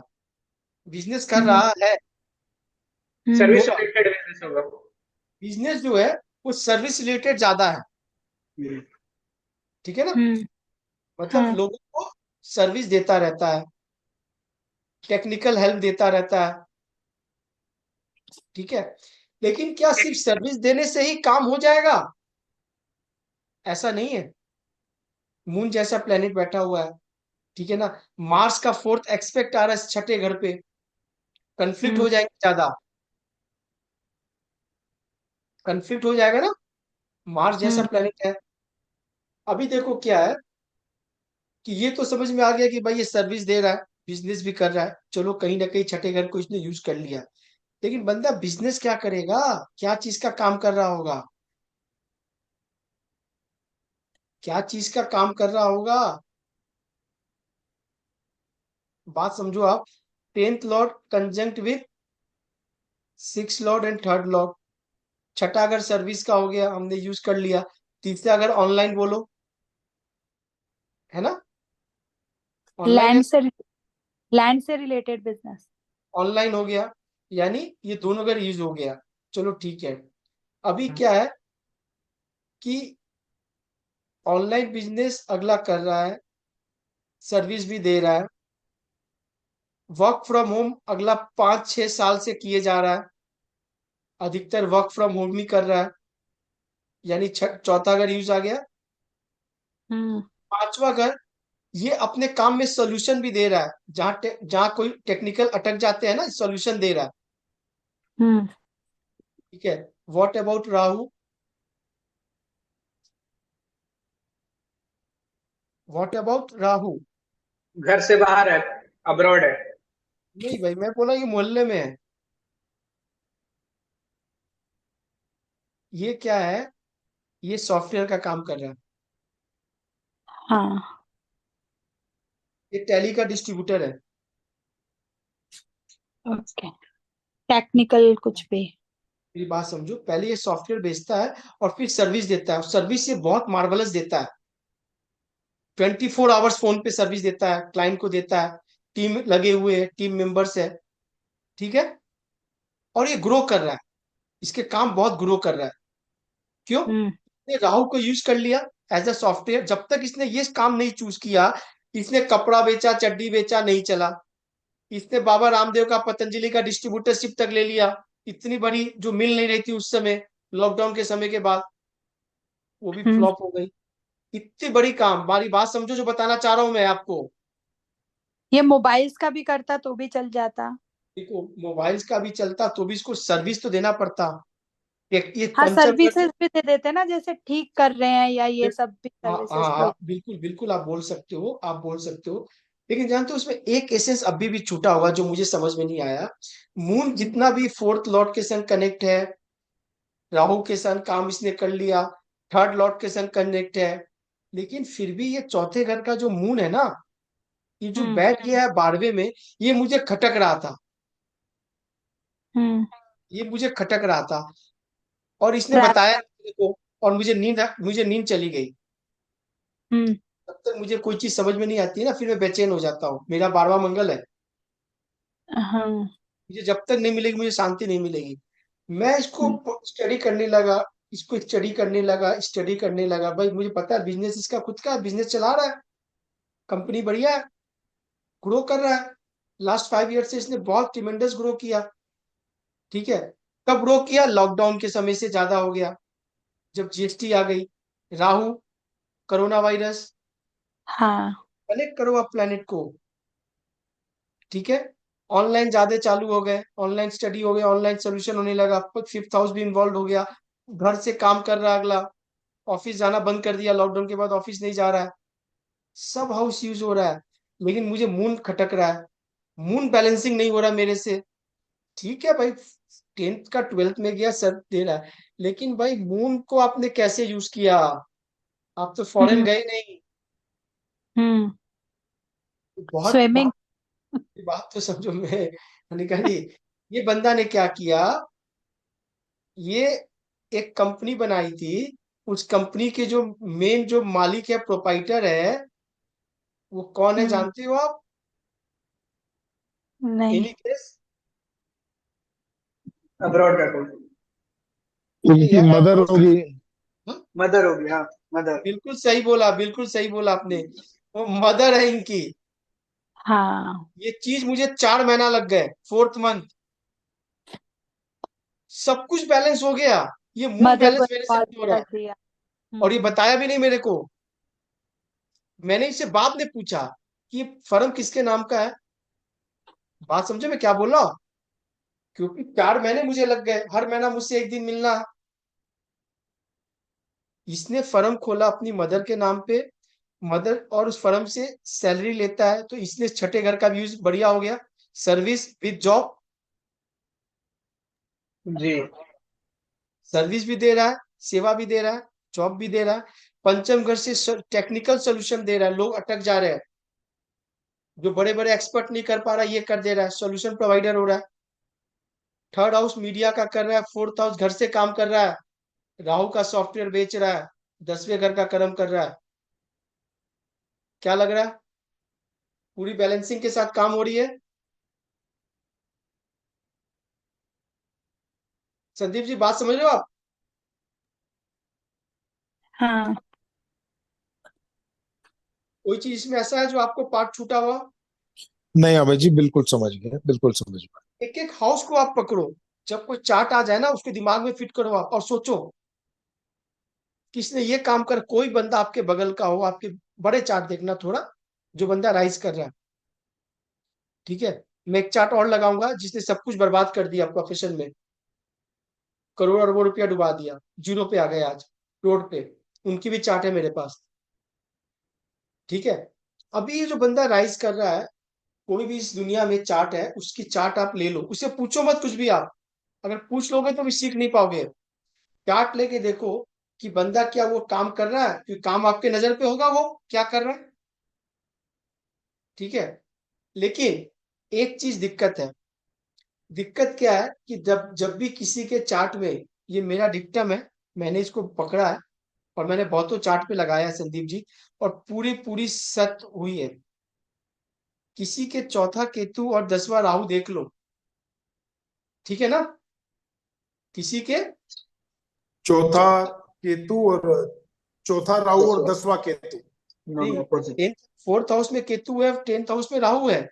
बिजनेस कर हम्म। रहा है, हम्म। सर्विस होगा। रिलेटेड बिजनेस होगा। बिजनेस जो है वो सर्विस रिलेटेड ज्यादा है, हम्म। ठीक है ना। हम्म। मतलब हाँ। लोगों को सर्विस देता रहता है, टेक्निकल हेल्प देता रहता है, ठीक है। लेकिन क्या सिर्फ सर्विस देने से ही काम हो जाएगा? ऐसा नहीं है। मून जैसा प्लेनेट बैठा हुआ है, ठीक है ना। मार्स का 4th एक्सपेक्ट आ रहा है छठे घर पे, कंफ्लिक्ट हम्म। हो जाएंगे ज्यादा, कंफ्लिक्ट हो जाएगा ना, मार्स जैसा हम्म। प्लेनेट है। अभी देखो क्या है, कि ये तो समझ में आ गया कि भाई ये सर्विस दे रहा है, बिजनेस भी कर रहा है, चलो कहीं ना कहीं छठे घर को इसने यूज कर लिया। लेकिन बंदा बिजनेस क्या करेगा, क्या चीज का काम कर रहा होगा, क्या चीज का काम कर रहा होगा? बात समझो आप। 10th Lord conjunct with 6th Lord and 3rd Lord. छठा अगर सर्विस का हो गया, हमने यूज कर लिया। तीसरा अगर ऑनलाइन बोलो, है ना, ऑनलाइन है, लैंड से लैंड से रिलेटेड बिजनेस। ऑनलाइन हो गया, यानी ये दोनों अगर यूज हो गया, चलो ठीक है। अभी क्या है कि ऑनलाइन बिजनेस अगला कर रहा है, सर्विस भी दे रहा है, वर्क फ्रॉम होम अगला 5-6 साल से किए जा रहा है, अधिकतर वर्क फ्रॉम होम ही कर रहा है। यानी चौथा अगर यूज आ गया। हम्म। पांचवा अगर, ये अपने काम में सोल्यूशन भी दे रहा है, जहां कोई टेक्निकल अटक जाते हैं ना, सोल्यूशन दे रहा है, हम्म। ठीक है। What about Rahu? What about Rahu? घर से बाहर है, अब्रॉड है। नहीं भाई, मैं बोला ये मोहल्ले में है। ये क्या है, ये सॉफ्टवेयर का काम कर रहा है, हाँ। ये टैली का डिस्ट्रीब्यूटर है। ओके। टेक्निकल कुछ भी। मेरी बात समझो, पहले ये सॉफ्टवेयर बेचता है और फिर सर्विस देता है, सर्विस ये बहुत मार्वलस देता है। 24 आवर्स फोन पे सर्विस देता है, क्लाइंट को देता है, टीम लगे हुए हैं, टीम मेंबर्स है, ठीक है। और ये ग्रो कर रहा है, इसके काम बहुत ग्रो कर रहा है। क्यों? हम्म। इसने राहु को यूज कर लिया एज अ सॉफ्टवेयर। जब तक इसने ये काम नहीं चूज किया, इसने कपड़ा बेचा, चड्डी बेचा, नहीं चला। इसने बाबा रामदेव का, पतंजलि का डिस्ट्रीब्यूटरशिप तक ले लिया, इतनी बड़ी जो मिल नहीं रही थी उस समय, लॉकडाउन के समय के बाद, वो भी हम्म। फ्लॉप हो गई। इतनी बड़ी काम, हमारी बात समझो जो बताना चाह रहा हूं मैं आपको। ये मोबाइल्स का भी करता तो भी चल जाता। देखो, मोबाइल्स का भी चलता तो भी इसको सर्विस तो देना पड़ता। ये हाँ, पंचर, सर्विसेज भी दे देते ना, जैसे ठीक कर रहे हैं या ये सब भी हाँ हाँ सर्विसेज हाँ, प्रोवाइड। बिल्कुल बिल्कुल, आप बोल सकते हो, आप बोल सकते हो। लेकिन जानते हो उसमें एक एसेंस अभी भी छूटा हुआ जो मुझे समझ में नहीं आया। मून जितना भी 4th लॉर्ड के संग कनेक्ट है, राहु के संग काम इसने कर लिया, 3rd लॉर्ड के संग कनेक्ट है, लेकिन फिर भी ये चौथे घर का जो मून है ना, ये जो हम्म। बैठ गया है 12वें में, ये मुझे खटक रहा था, हम्म। ये मुझे खटक रहा था। और इसने Trap. बताया मेरे को, और मुझे नींद चली गई। हम्म। तब तक मुझे कोई चीज समझ में नहीं आती है ना, फिर मैं बेचैन हो जाता हूँ। मेरा 12वां मंगल है, हाँ। मुझे जब तक नहीं मिलेगी मुझे शांति नहीं मिलेगी। मैं इसको हम्म। स्टडी करने लगा, इसको स्टडी करने लगा। भाई मुझे पता है बिजनेस इसका खुद का बिजनेस चला रहा है, कंपनी बढ़िया है, ग्रो कर रहा है। लास्ट 5 ईयर से इसने बहुत ट्रिमेंडस ग्रो किया। ठीक है, कब ग्रो किया? लॉकडाउन के समय से ज्यादा हो गया, जब जीएसटी आ गई, राहु, कोरोना वायरस। हाँ। कनेक्ट करो आप प्लेनेट को। ठीक है, ऑनलाइन ज्यादा चालू हो गए, ऑनलाइन स्टडी हो गया, ऑनलाइन सोल्यूशन होने लगा, फिफ्थ हाउस भी इन्वॉल्व हो गया। घर से काम कर रहा है अगला, ऑफिस जाना बंद कर दिया, लॉकडाउन के बाद ऑफिस नहीं जा रहा है, सब हाउस यूज हो रहा है। लेकिन मुझे मून खटक रहा है, मून बैलेंसिंग नहीं हो रहा मेरे से। ठीक है भाई, 10th का 12th में गया सर दे रहा है, लेकिन भाई मून को आपने कैसे यूज किया? आप तो फॉरेन हम्म। गए नहीं। हम्म। बहुत स्विमिंग। बात तो समझो। मैंने कहा ये बंदा ने क्या किया, ये एक कंपनी बनाई थी, उस कंपनी के जो मेन जो मालिक है, प्रोपाइटर है, वो कौन है हम्म। जानते हो आप? नहीं। Any guess? अब्रॉड का कोई अरे उनकी यार मदर अब्रोड होगी। हाँ, मदर होगी, हाँ मदर। बिल्कुल सही बोला, बिल्कुल सही बोला आपने, वो मदर है इनकी। हाँ। ये चीज मुझे 4 महीना लग गए, 4th मंथ, सब कुछ बैलेंस हो गया। ये मून मदर को बैलेंस मेरे से इन्वॉल्व नहीं हो रहा कर है। दिया। और ये बताया भी नहीं मेरे को। मैंने इससे बाद में पूछा कि ये फर्म किसके नाम का है। बात समझे मैं क्या बोल रहा हूँ? क्योंकि 4 महीने मुझे लग गए, हर महीना मुझसे एक दिन मिलना। इसने फर्म खोला अपनी मदर के नाम पे, मदर और उस फर्म से सैलरी लेता है, तो इसने छठे घर का व्यूज बढ़िया हो गया। सर्विस विद जॉब, जी। सर्विस भी दे रहा है, सेवा भी दे रहा है, जॉब भी दे रहा है। पंचम घर से टेक्निकल सोल्यूशन दे रहा है, लोग अटक जा रहे हैं, जो बड़े बड़े एक्सपर्ट नहीं कर पा रहा ये कर दे रहा है, सोल्यूशन प्रोवाइडर हो रहा है। थर्ड हाउस मीडिया का कर रहा है, फोर्थ हाउस घर से काम कर रहा है, राहु का सॉफ्टवेयर बेच रहा है, 10वें घर का कर्म कर रहा है। क्या लग रहा है? पूरी बैलेंसिंग के साथ काम हो रही है। संदीप जी बात समझ रहे हो आप? हाँ। कोई चीज इसमें ऐसा है जो आपको पार्ट छूटा हुआ? नहीं अभय जी, बिल्कुल समझ गए, बिल्कुल समझ गए। एक एक हाउस को आप पकड़ो, जब कोई चार्ट आ जाए ना उसके दिमाग में फिट करो आप, और सोचो किसने ये काम कर। कोई बंदा आपके बगल का हो, आपके बड़े चार्ट देखना थोड़ा, जो बंदा राइज कर रहा है। ठीक है, मैं एक चार्ट और लगाऊंगा जिसने सब कुछ बर्बाद कर दिया प्रोफेशन में, करोड़ अरबों रुपया डुबा दिया, जीरो पे आ गए आज, रोड पे। उनकी भी चार्ट है मेरे पास। ठीक है, अभी ये जो बंदा राइज कर रहा है, कोई भी इस दुनिया में चार्ट है, उसकी चार्ट आप ले लो, उससे पूछो मत कुछ भी आप। अगर पूछ लोगे तो भी सीख नहीं पाओगे। चार्ट लेके देखो कि बंदा क्या वो काम कर रहा है, क्योंकि काम आपके नजर पे होगा वो क्या कर रहा है। ठीक है, लेकिन एक चीज दिक्कत है। दिक्कत क्या है कि जब जब भी किसी के चार्ट में, ये मेरा डिक्टम है, मैंने इसको पकड़ा है, और मैंने बहुतों चार्ट पे लगाया है संदीप जी, और पूरी पूरी सत्य हुई है। किसी के चौथा केतु और 10वां राहु देख लो। ठीक है ना? किसी के चौथा केतु और चौथा राहु और 10वां केतु। नहीं, अपोजिट। फोर्थ हाउस में केतु है, 10th हाउस में राहु है।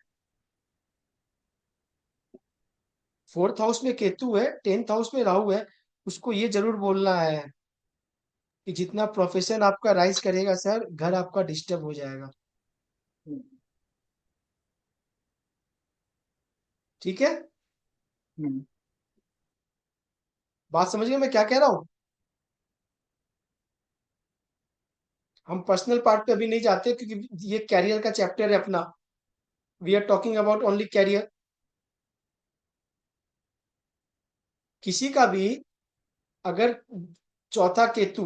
फोर्थ हाउस में केतु है, 10th हाउस में राहु है। उसको ये जरूर बोलना है कि जितना प्रोफेशन आपका राइज करेगा सर, घर आपका डिस्टर्ब हो जाएगा। ठीक है, बात समझ गए मैं क्या कह रहा हूँ? हम पर्सनल पार्ट पे अभी नहीं जाते, क्योंकि ये कैरियर का चैप्टर है अपना। We are talking about only career. किसी का भी अगर चौथा केतु